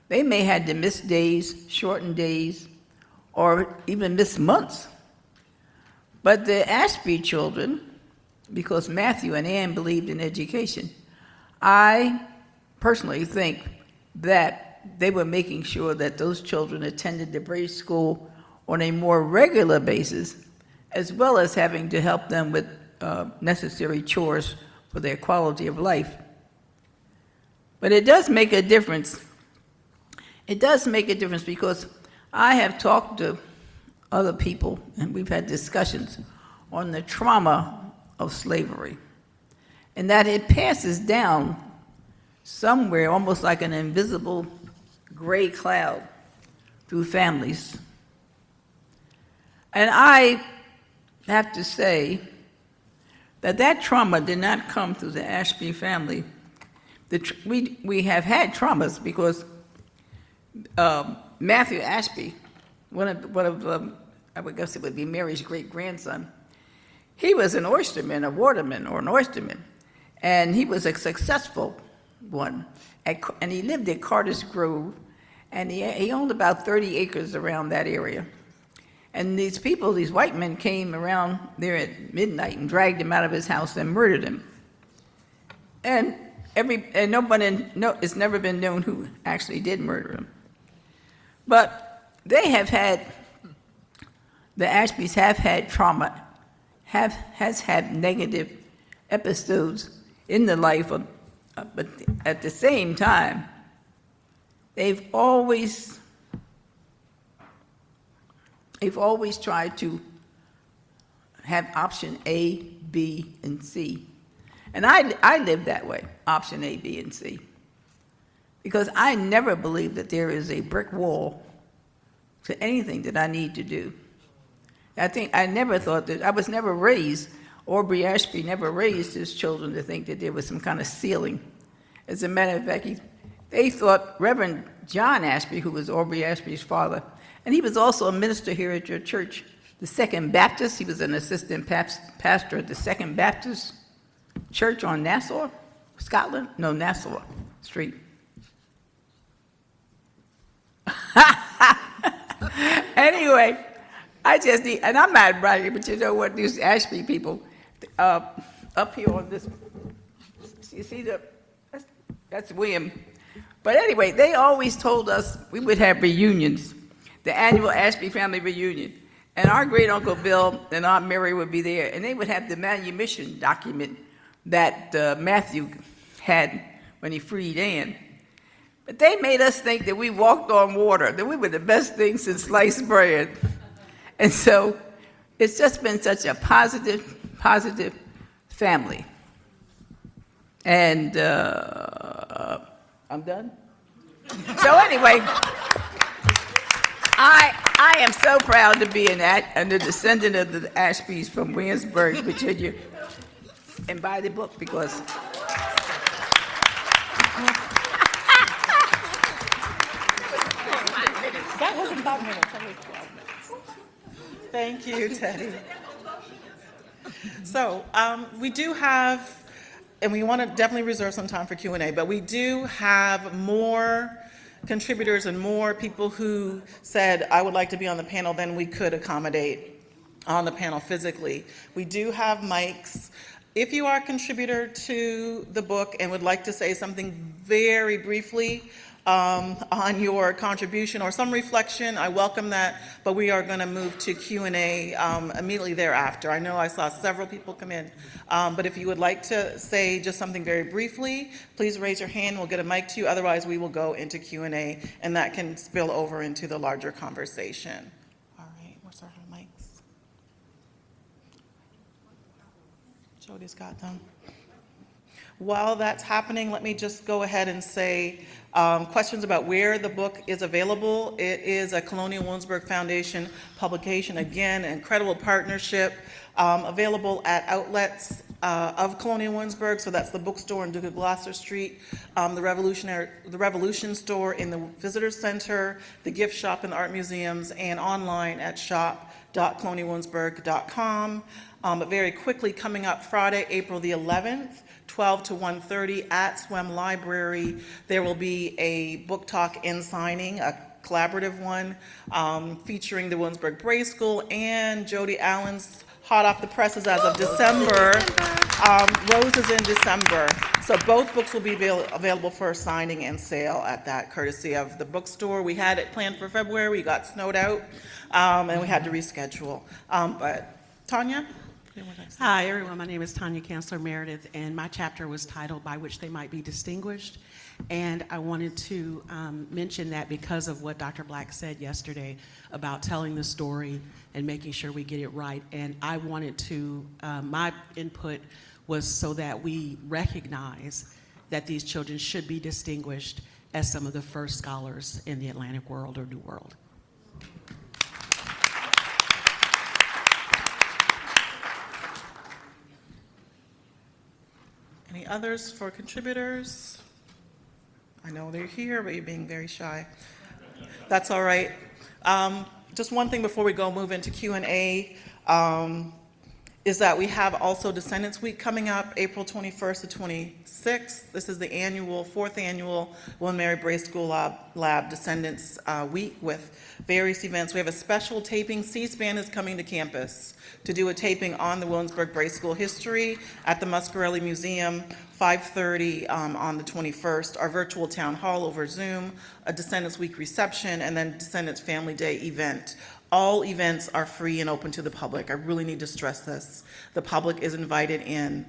they may have to miss days, shorten days, or even miss months. But the Ashby children, because Matthew and Anne believed in education, I personally think that they were making sure that those children attended the Bray School on a more regular basis, as well as having to help them with necessary chores for their quality of life. But it does make a difference. It does make a difference, because I have talked to other people, and we've had discussions on the trauma of slavery, and that it passes down somewhere almost like an invisible gray cloud through families. And I have to say that trauma did not come through the Ashby family. We have had traumas, because Matthew Ashby, one of I would guess it would be Mary's great-grandson, he was an oysterman, a waterman, or an oysterman, and he was a successful one. And he lived at Carter's Grove, and he owned about 30 acres around that area. And these people, these white men, came around there at midnight and dragged him out of his house and murdered him. And it's never been known who actually did murder him. But the Ashbys have had trauma, has had negative episodes in the life of, but at the same time, they've always they've always tried to have option A, B, and C. And I live that way, option A, B, and C. Because I never believe that there is a brick wall to anything that I need to do. I never thought that, I was never raised, Aubrey Ashby never raised his children to think that there was some kind of ceiling. As a matter of fact, they thought Reverend John Ashby, who was Aubrey Ashby's father, and he was also a minister here at your church, the Second Baptist. He was an assistant pastor at the Second Baptist Church on Nassau, Scotland? No, Nassau Street. Anyway, I just need, and I'm not bragging, but you know what, these Ashby people, up here on this, you see that's William. But anyway, they always told us we would have reunions, the annual Ashby family reunion. And our great Uncle Bill and Aunt Mary would be there, and they would have the manumission document that Matthew had when he freed Anne. But they made us think that we walked on water, that we were the best thing since sliced bread. And so it's just been such a positive family. And I'm done? So anyway, I am so proud to be a descendant of the Ashbys from Williamsburg, Virginia, and buy the book because that wasn't 5 minutes, that was 12 minutes. Thank you, Teddi. So we do have, and we want to definitely reserve some time for Q&A, but we do have more contributors and more people who said, I would like to be on the panel than we could accommodate on the panel physically. We do have mics. If you are a contributor to the book and would like to say something very briefly on your contribution or some reflection, I welcome that, but we are going to move to Q&A immediately thereafter. I know I saw several people come in, but if you would like to say just something very briefly, please raise your hand, we'll get a mic to you, otherwise we will go into Q&A, and that can spill over into the larger conversation. All right, where's our mics? Jody's got them. While that's happening, let me just go ahead and say questions about where the book is available. It is a Colonial Williamsburg Foundation publication. Again, an incredible partnership, available at outlets of Colonial Williamsburg. So that's the bookstore in Duke of Gloucester Street, the Revolution store in the Visitor Center, the gift shop in the art museums, and online at shop.colonialwilliamsburg.com. But very quickly, coming up Friday, April the 11th, 12 to 1:30 at Swem Library, there will be a book talk and signing, a collaborative one, featuring the Williamsburg Bray School and Jody Allen's hot off the presses as of December. Roses in December. So both books will be available for signing and sale at that, courtesy of the bookstore. We had it planned for February, we got snowed out, and we had to reschedule. But Tanya? Hi, everyone. My name is Tanya Chancellor Meredith, and my chapter was titled By Which They Might Be Distinguished. And I wanted to mention that because of what Dr. Black said yesterday about telling the story and making sure we get it right. And I wanted to, my input was so that we recognize that these children should be distinguished as some of the first scholars in the Atlantic world or New World. Any others for contributors? I know they're here, but you're being very shy. That's all right. Just one thing before we move into Q&A, is that we have also Descendants Week coming up, April 21st to 26th. This is the fourth annual William Mary Bray School Lab Descendants Week with various events. We have a special taping. C-SPAN is coming to campus to do a taping on the Williamsburg Bray School history at the Muscarelli Museum, 5:30 on the 21st, our virtual town hall over Zoom, a Descendants Week reception, and then Descendants Family Day event All events are free and open to the public. I really need to stress this. The public is invited in.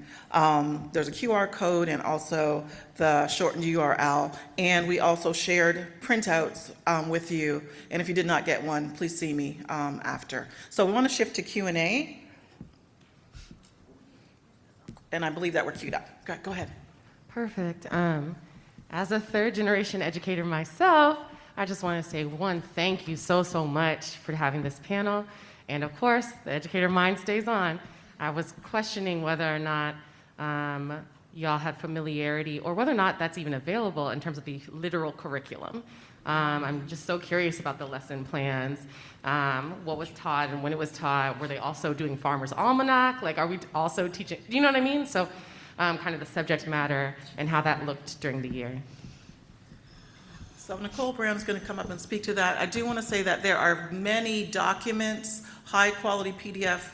There's a QR code and also the shortened URL. And we also shared printouts with you. And if you did not get one, please see me after. So we want to shift to Q&A. And I believe that we're queued up. Go ahead. Perfect. As a third generation educator myself, I just want to say thank you so much for having this panel. And of course, the educator mind stays on. I was questioning whether or not y'all had familiarity or whether or not that's even available in terms of the literal curriculum. I'm just so curious about the lesson plans, what was taught and when it was taught. Were they also doing Farmer's Almanac? Like, are we also teaching, do you know what I mean? So kind of the subject matter and how that looked during the year. So Nicole Brown's going to come up and speak to that. I do want to say that there are many documents, high-quality PDF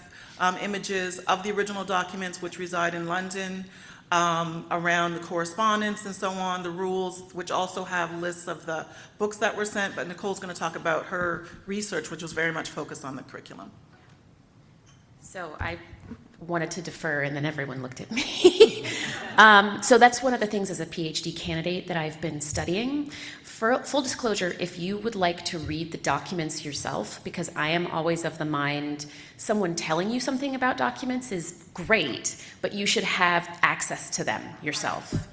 images of the original documents which reside in London, around the correspondence and so on, the rules, which also have lists of the books that were sent, but Nicole's going to talk about her research, which was very much focused on the curriculum. So I wanted to defer, and then everyone looked at me. So that's one of the things as a PhD candidate that I've been studying. For full disclosure, if you would like to read the documents yourself, because I am always of the mind, someone telling you something about documents is great, but you should have access to them yourself.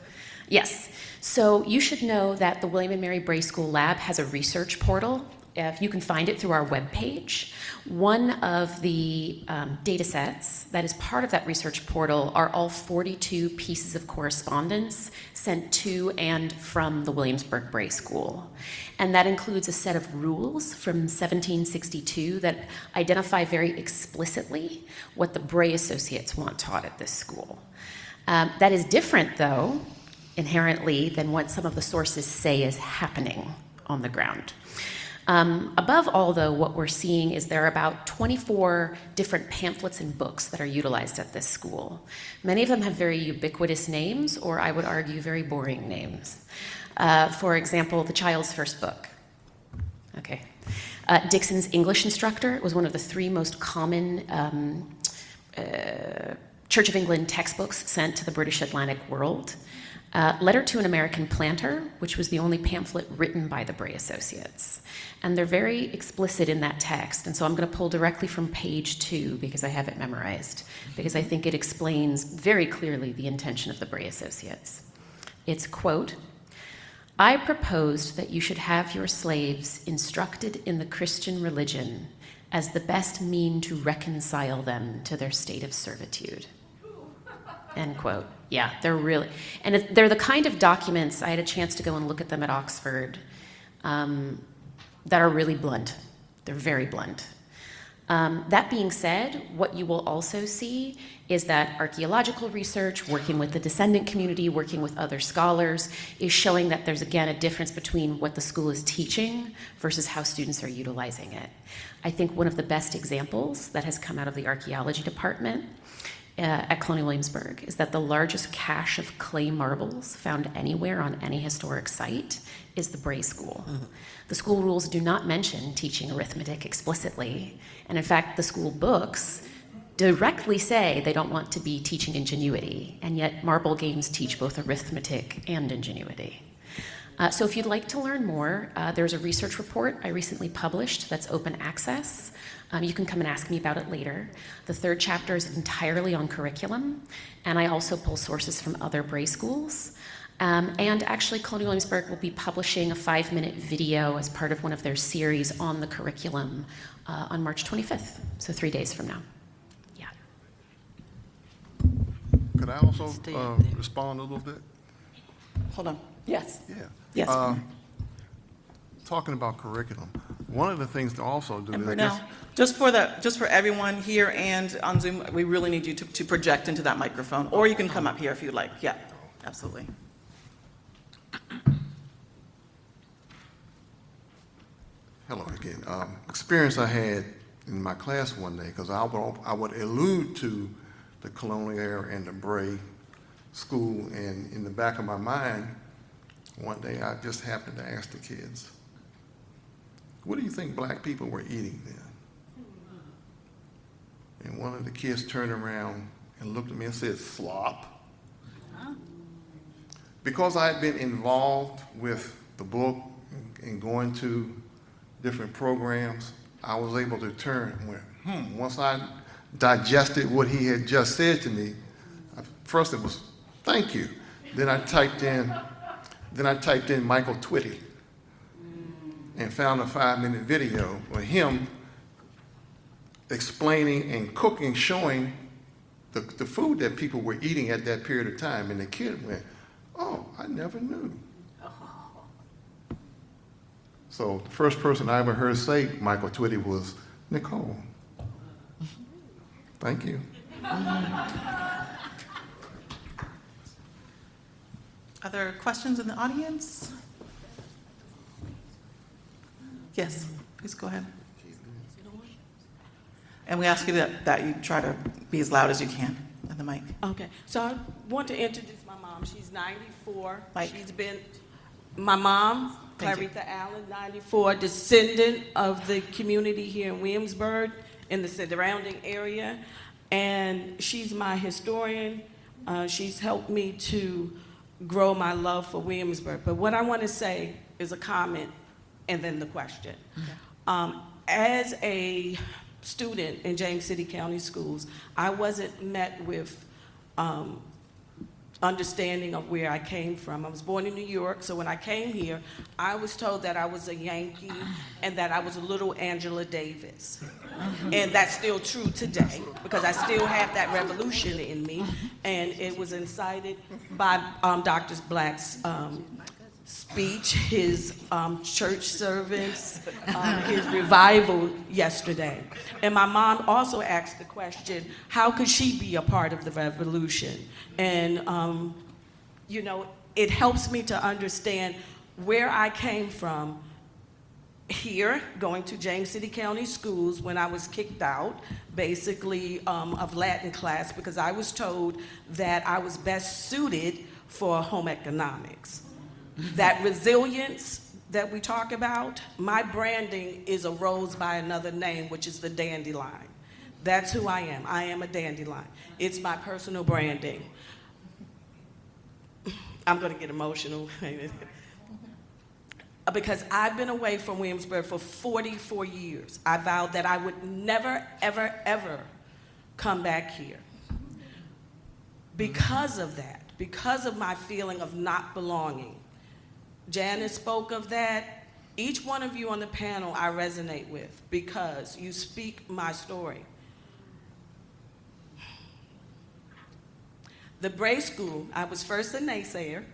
Yes. So you should know that the William and Mary Bray School Lab has a research portal. If you can find it through our webpage. One of the data sets that is part of that research portal are all 42 pieces of correspondence sent to and from the Williamsburg Bray School. And that includes a set of rules from 1762 that identify very explicitly what the Bray Associates want taught at this school. That is different, though, inherently, than what some of the sources say is happening on the ground. Above all, though, what we're seeing is there are about 24 different pamphlets and books that are utilized at this school. Many of them have very ubiquitous names, or I would argue very boring names. For example, The Child's First Book. Okay. Dixon's English Instructor was one of the 3 most common Church of England textbooks sent to the British Atlantic world. Letter to an American Planter, which was the only pamphlet written by the Bray Associates. And they're very explicit in that text. And so I'm going to pull directly from page 2 because I have it memorized, because I think it explains very clearly the intention of the Bray Associates. It's, quote, "I proposed that you should have your slaves instructed in the Christian religion as the best mean to reconcile them to their state of servitude." End quote. Yeah, they're really, and they're the kind of documents, I had a chance to go and look at them at Oxford, that are really blunt. They're very blunt. That being said, what you will also see is that archaeological research, working with the descendant community, working with other scholars, is showing that there's, again, a difference between what the school is teaching versus how students are utilizing it. I think one of the best examples that has come out of the archaeology department at Colonial Williamsburg is that the largest cache of clay marbles found anywhere on any historic site is the Bray School. Mm-hmm. The school rules do not mention teaching arithmetic explicitly, and in fact, the school books directly say they don't want to be teaching ingenuity, and yet marble games teach both arithmetic and ingenuity. So if you'd like to learn more, there's a research report I recently published that's open access. You can come and ask me about it later. The 3rd chapter is entirely on curriculum, and I also pull sources from other Bray schools. And actually, Colonial Williamsburg will be publishing a 5-minute video as part of one of their series on the curriculum on March 25th, so 3 days from now. Yeah. Could I also respond a little bit? Hold on. Yes. Yeah. Yes. Talking about curriculum, one of the things to also do And is Burnell, just for everyone here and on Zoom, we really need you to project into that microphone, or you can come up here if you'd like. Yeah, absolutely. Hello again. Experience I had in my class one day, because I would allude to the colonial era and the Bray School, and in the back of my mind, one day I just happened to ask the kids, "What do you think black people were eating then?" and one of the kids turned around and looked at me and said, "Slop." Because I had been involved with the book and going to different programs, I was able to turn and went, Once I digested what he had just said to me, first it was, "Thank you." Then I typed in Michael Twitty and found a 5-minute video of him explaining and cooking, showing the food that people were eating at that period of time. And the kid went, "Oh, I never knew." So the first person I ever heard say Michael Twitty was Nicole. Thank you. Other questions in the audience? Yes, please go ahead. And we ask you that you try to be as loud as you can at the mic. Okay, so I want to introduce my mom. She's 94. Mike. She's been, my mom, Thank you. Clarita Allen, 94, descendant of the community here in Williamsburg, in the surrounding area. And she's my historian. She's helped me to grow my love for Williamsburg. But what I want to say is a comment and then the question. Okay. As a student in James City County Schools, I wasn't met with understanding of where I came from. I was born in New York, so when I came here, I was told that I was a Yankee and that I was a little Angela Davis. And that's still true today, because I still have that revolution in me, and it was incited by Dr. Black's speech, his church service, his revival yesterday. And my mom also asked the question, how could she be a part of the revolution? And, you know, it helps me to understand where I came from here, going to James City County Schools when I was kicked out, basically, of Latin class, because I was told that I was best suited for home economics. That resilience that we talk about, my branding is a rose by another name, which is the dandelion. That's who I am. I am a dandelion. It's my personal branding. I'm going to get emotional. Because I've been away from Williamsburg for 44 years. I vowed that I would never, ever, ever come back here. Because of that, because of my feeling of not belonging. Janice spoke of that. Each one of you on the panel I resonate with because you speak my story. The Bray School, I was first a naysayer.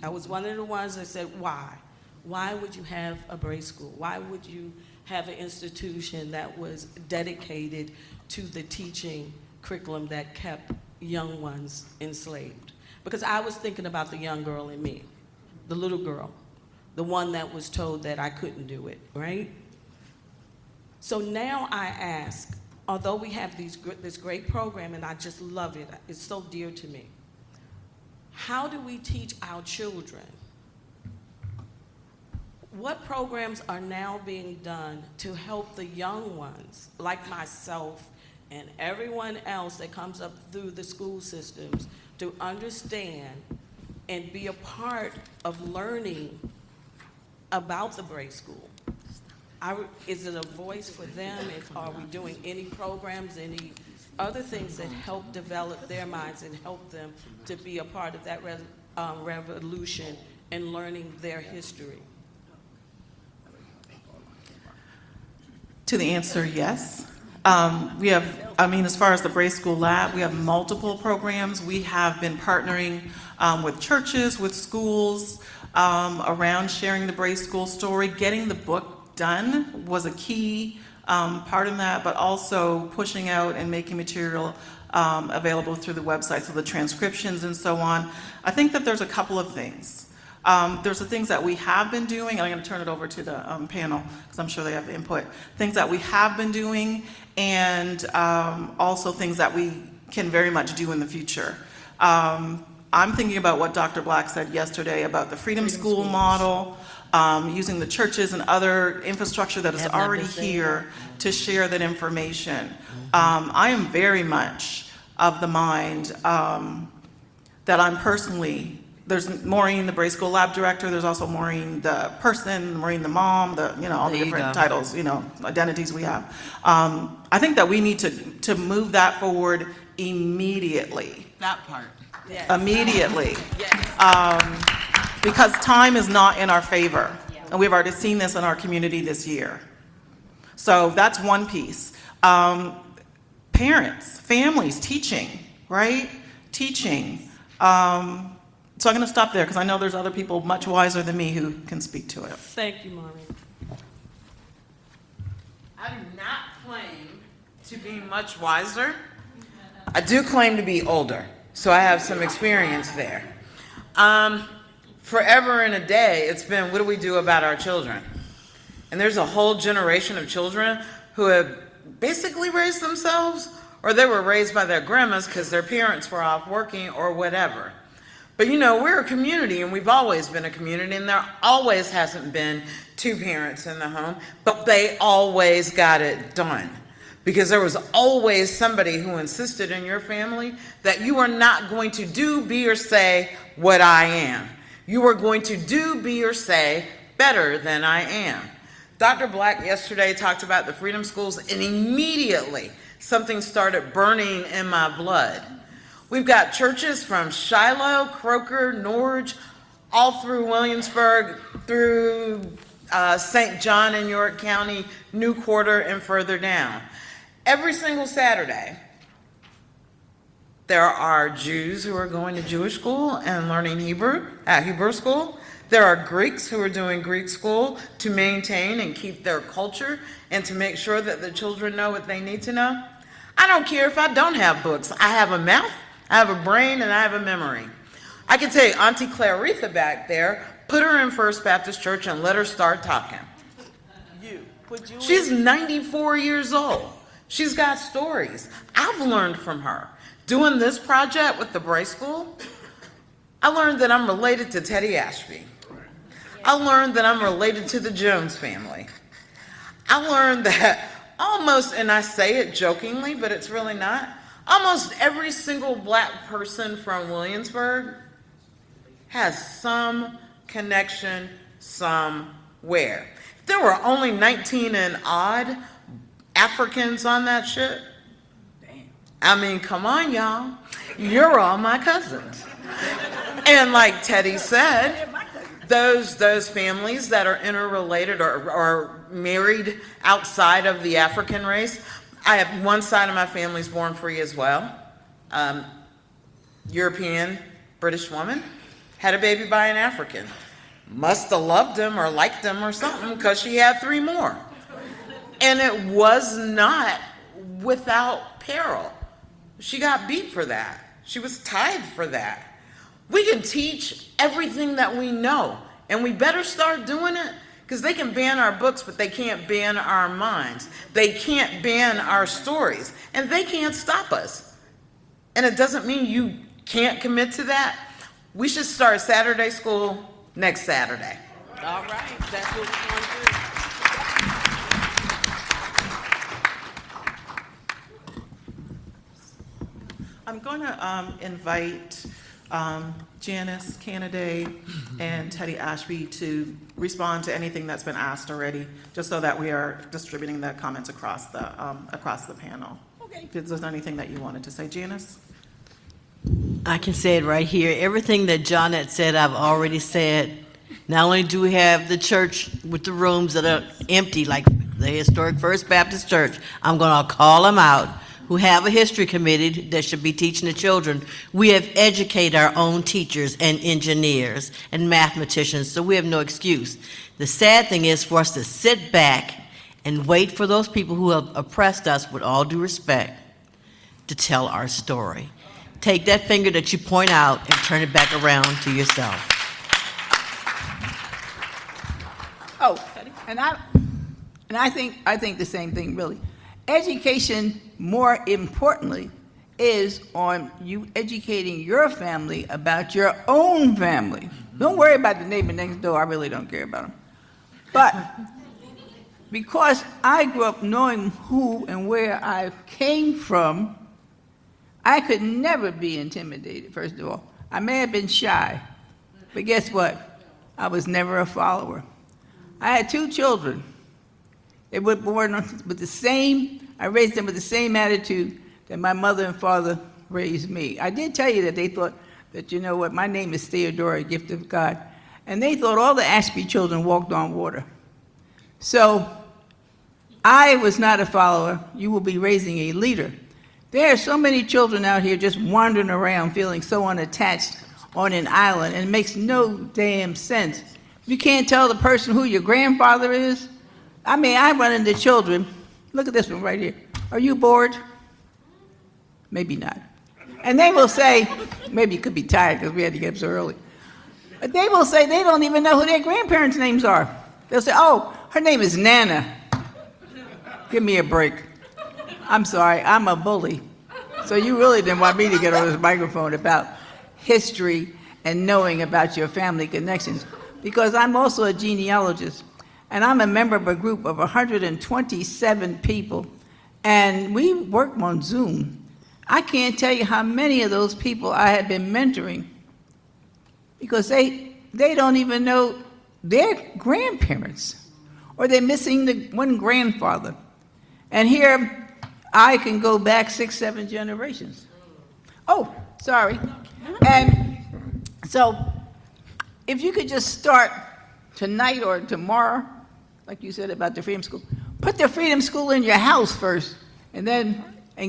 I was one of the ones that said, why? Why would you have a Bray School? Why would you have an institution that was dedicated to the teaching curriculum that kept young ones enslaved? Because I was thinking about the young girl in me, the little girl, the one that was told that I couldn't do it, right? So now I ask, although we have this great program and I just love it, it's so dear to me, how do we teach our children? What programs are now being done to help the young ones, like myself and everyone else that comes up through the school systems, to understand and be a part of learning about the Bray School? Is it a voice for them? Are we doing any programs, any other things that help develop their minds and help them to be a part of that revolution and learning their history? To the answer, yes. We have, as far as the Bray School Lab, we have multiple programs. We have been partnering with churches, with schools, around sharing the Bray School story. Getting the book done was a key part in that, but also pushing out and making material available through the website, so the transcriptions and so on. I think that there's a couple of things. There's the things that we have been doing, and I'm going to turn it over to the panel because I'm sure they have input. Things that we have been doing, and also things that we can very much do in the future. I'm thinking about what Dr. Black said yesterday about the Freedom School model, using the churches and other infrastructure that is Have not already been saying here to share that information. I am very much of the mind that I'm personally, there's Maureen, the Bray School Lab Director, there's also Maureen, the person, Maureen, the mom, all the There you different go. titles, identities we have. I think that we need to move that forward immediately. That part. Immediately. Because time is not in our favor. And we've already seen this in our community this year. So that's one piece. Parents, families, teaching, right? Teaching. So I'm going to stop there because I know there's other people much wiser than me who can speak to it. Thank you, Maureen. I do not claim to be much wiser. I do claim to be older, so I have some experience there. Forever and a day, it's been, what do we do about our children? And there's a whole generation of children who have basically raised themselves, or they were raised by their grandmas because their parents were off working or whatever. But we're a community, and we've always been a community, and there always hasn't been two parents in the home, but they always got it done. Because there was always somebody who insisted in your family that you are not going to do, be, or say what I am. You are going to do, be, or say better than I am. Dr. Black yesterday talked about the freedom schools, and immediately something started burning in my blood. We've got churches from Shiloh, Croker, Norge, all through Williamsburg, through St. John in York County, New Quarter, and further down. Every single Saturday, there are Jews who are going to Jewish school and learning Hebrew at Hebrew school. There are Greeks who are doing Greek school to maintain and keep their culture and to make sure that the children know what they need to know. I don't care if I don't have books. I have a mouth, I have a brain, and I have a memory. I can tell you, Auntie Claritha back there, put her in First Baptist Church and let her start talking. She's 94 years old. She's got stories. I've learned from her. Doing this project with the Bray School, I learned that I'm related to Teddi Ashby. I learned that I'm related to the Jones family. I learned that almost, and I say it jokingly, but it's really not, almost every single black person from Williamsburg has some connection somewhere. If there were only 19 and odd Africans on that ship, I mean, come on, y'all. You're all my cousins. And like Teddi said, those families that are interrelated or married outside of the African race, I have one side of my family's born free as well. European, British woman, had a baby by an African. Must have loved him or liked him or something because she had 3 more. And it was not without peril. She got beat for that. She was tied for that. We can teach everything that we know, and we better start doing it, because they can ban our books, but they can't ban our minds. They can't ban our stories, and they can't stop us. And it doesn't mean you can't commit to that. We should start Saturday school next Saturday. All right, that's what we're going to do. I'm going to invite Janice Canaday and Teddi Ashby to respond to anything that's been asked already, just so that we are distributing the comments across the panel. Okay. If there's anything that you wanted to say, Janice? I can say it right here. Everything that Johnette said, I've already said. Not only do we have the church with the rooms that are empty, like the historic First Baptist Church, I'm going to call them out, who have a history committee that should be teaching the children. We have educated our own teachers and engineers and mathematicians, so we have no excuse. The sad thing is for us to sit back and wait for those people who have oppressed us, with all due respect, to tell our story. Take that finger that you point out and turn it back around to yourself. Oh, and I think the same thing, really. Education, more importantly, is on you educating your family about your own family. Don't worry about the neighbor next door. I really don't care about them. But because I grew up knowing who and where I came from, I could never be intimidated, first of all. I may have been shy, but guess what? I was never a follower. I had 2 children. They were born with the same, I raised them with the same attitude that my mother and father raised me. I did tell you that they thought that, you know what, my name is Theodora, a gift of God. And they thought all the Ashby children walked on water. So I was not a follower. You will be raising a leader. There are so many children out here just wandering around feeling so unattached on an island, and it makes no damn sense. You can't tell the person who your grandfather is. I mean, I run into children. Look at this one right here. Are you bored? Maybe not. And they will say, maybe you could be tired because we had to get up so early. But they will say they don't even know who their grandparents' names are. They'll say, oh, her name is Nana. Give me a break. I'm sorry, I'm a bully. So you really didn't want me to get on this microphone about history and knowing about your family connections, because I'm also a genealogist, and I'm a member of a group of 127 people, and we work on Zoom. I can't tell you how many of those people I have been mentoring, because they don't even know their grandparents, or they're missing the one grandfather. And here, I can go back 6, 7 generations. Oh, sorry. And so, if you could just start tonight or tomorrow, like you said about the Freedom School, put the Freedom School in your house first, and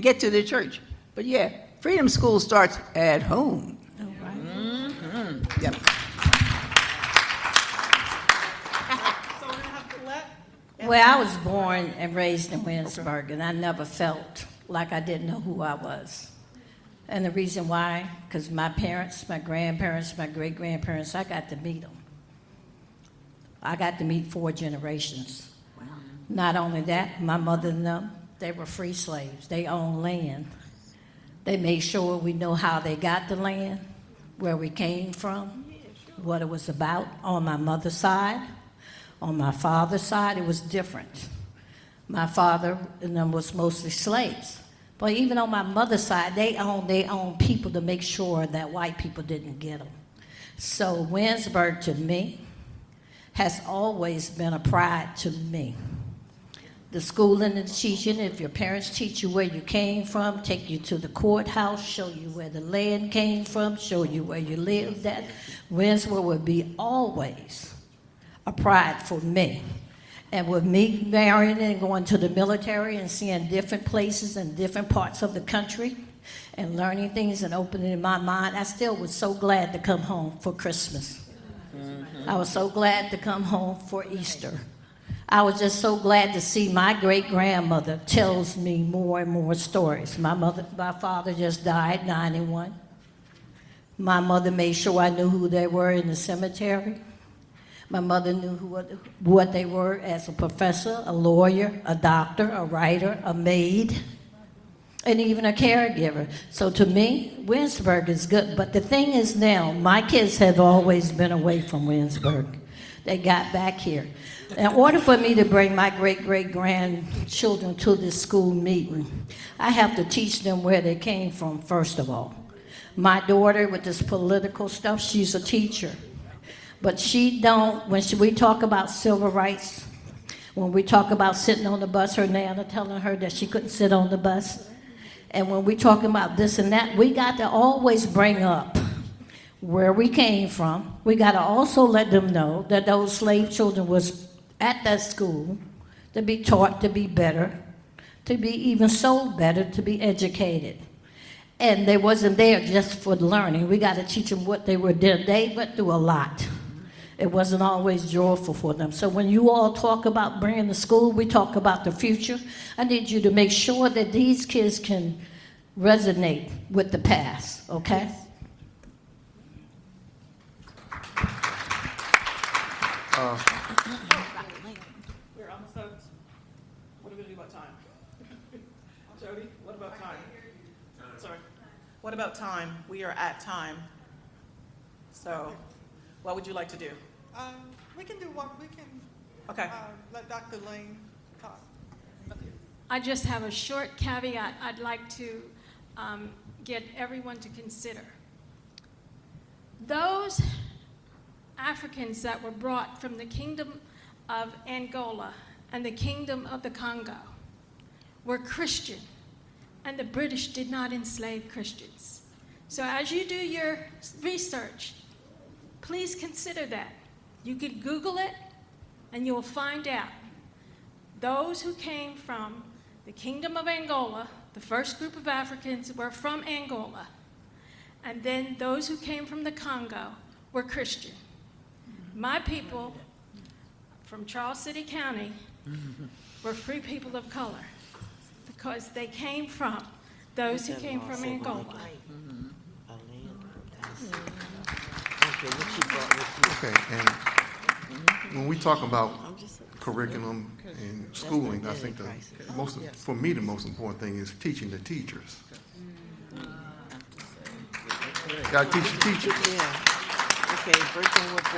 get to the church. But yeah, Freedom School starts at home. All right. Mm-hmm. Yep. Well, I was born and raised in Williamsburg, and I never felt like I didn't know who I was. And the reason why, because my parents, my grandparents, my great-grandparents, I got to meet them. I got to meet 4 generations. Wow. Not only that, my mother and them, they were free slaves. They owned land. They made sure we know how they got the land, where we came from, what it was about on my mother's side. On my father's side, it was different. My father and them was mostly slaves. But even on my mother's side, they owned their own people to make sure that white people didn't get them. So Williamsburg, to me, has always been a pride to me. The schooling and the teaching, if your parents teach you where you came from, take you to the courthouse, show you where the land came from, show you where you lived at, Williamsburg would be always a pride for me. And with me marrying and going to the military and seeing different places and different parts of the country and learning things and opening my mind, I still was so glad to come home for Christmas. Mm-hmm. I was so glad to come home for Easter. I was just so glad to see my great-grandmother tells me more and more stories. My father just died, 91. My mother made sure I knew who they were in the cemetery. My mother knew what they were as a professor, a lawyer, a doctor, a writer, a maid, and even a caregiver. So to me, Williamsburg is good. But the thing is now, my kids have always been away from Williamsburg. They got back here. In order for me to bring my great-great-grandchildren to this school meeting, I have to teach them where they came from, first of all. My daughter, with this political stuff, she's a teacher. But she don't, when we talk about civil rights, when we talk about sitting on the bus, her nana telling her that she couldn't sit on the bus, and when we talking about this and that, we got to always bring up where we came from. We got to also let them know that those slave children was at that school to be taught to be better, to be even so better, to be educated. And they wasn't there just for learning. We got to teach them what they were doing. They went through a lot. It wasn't always joyful for them. So when you all talk about bringing the school, we talk about the future. I need you to make sure that these kids can resonate with the past, okay? We're almost out. What are we going to do about time? Jody, what about time? Sorry. What about time? We are at time. So, what would you like to do? We can do what we can. Okay. Let Dr. Lane talk. I just have a short caveat I'd like to get everyone to consider. Those Africans that were brought from the Kingdom of Angola and the Kingdom of the Congo were Christian, and the British did not enslave Christians. So as you do your research, please consider that. You could Google it, and you'll find out. Those who came from the Kingdom of Angola, the first group of Africans were from Angola, and then those who came from the Congo were Christian. My people from Charles City County were free people of color because they came from those who came from Angola. Okay, and when we talk about curriculum and schooling, I think for me, the most important thing is teaching the teachers. Got to teach the teachers.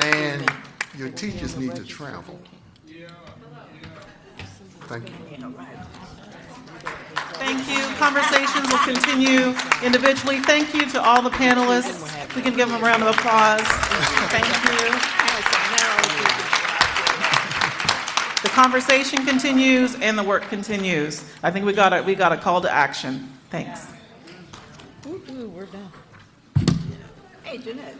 And your teachers need to travel. Thank you. Thank you. Conversations will continue individually. Thank you to all the panelists. We can give them a round of applause. Thank you. The conversation continues and the work continues. I think we got a call to action. Thanks. We're done. Hey, Jeanette.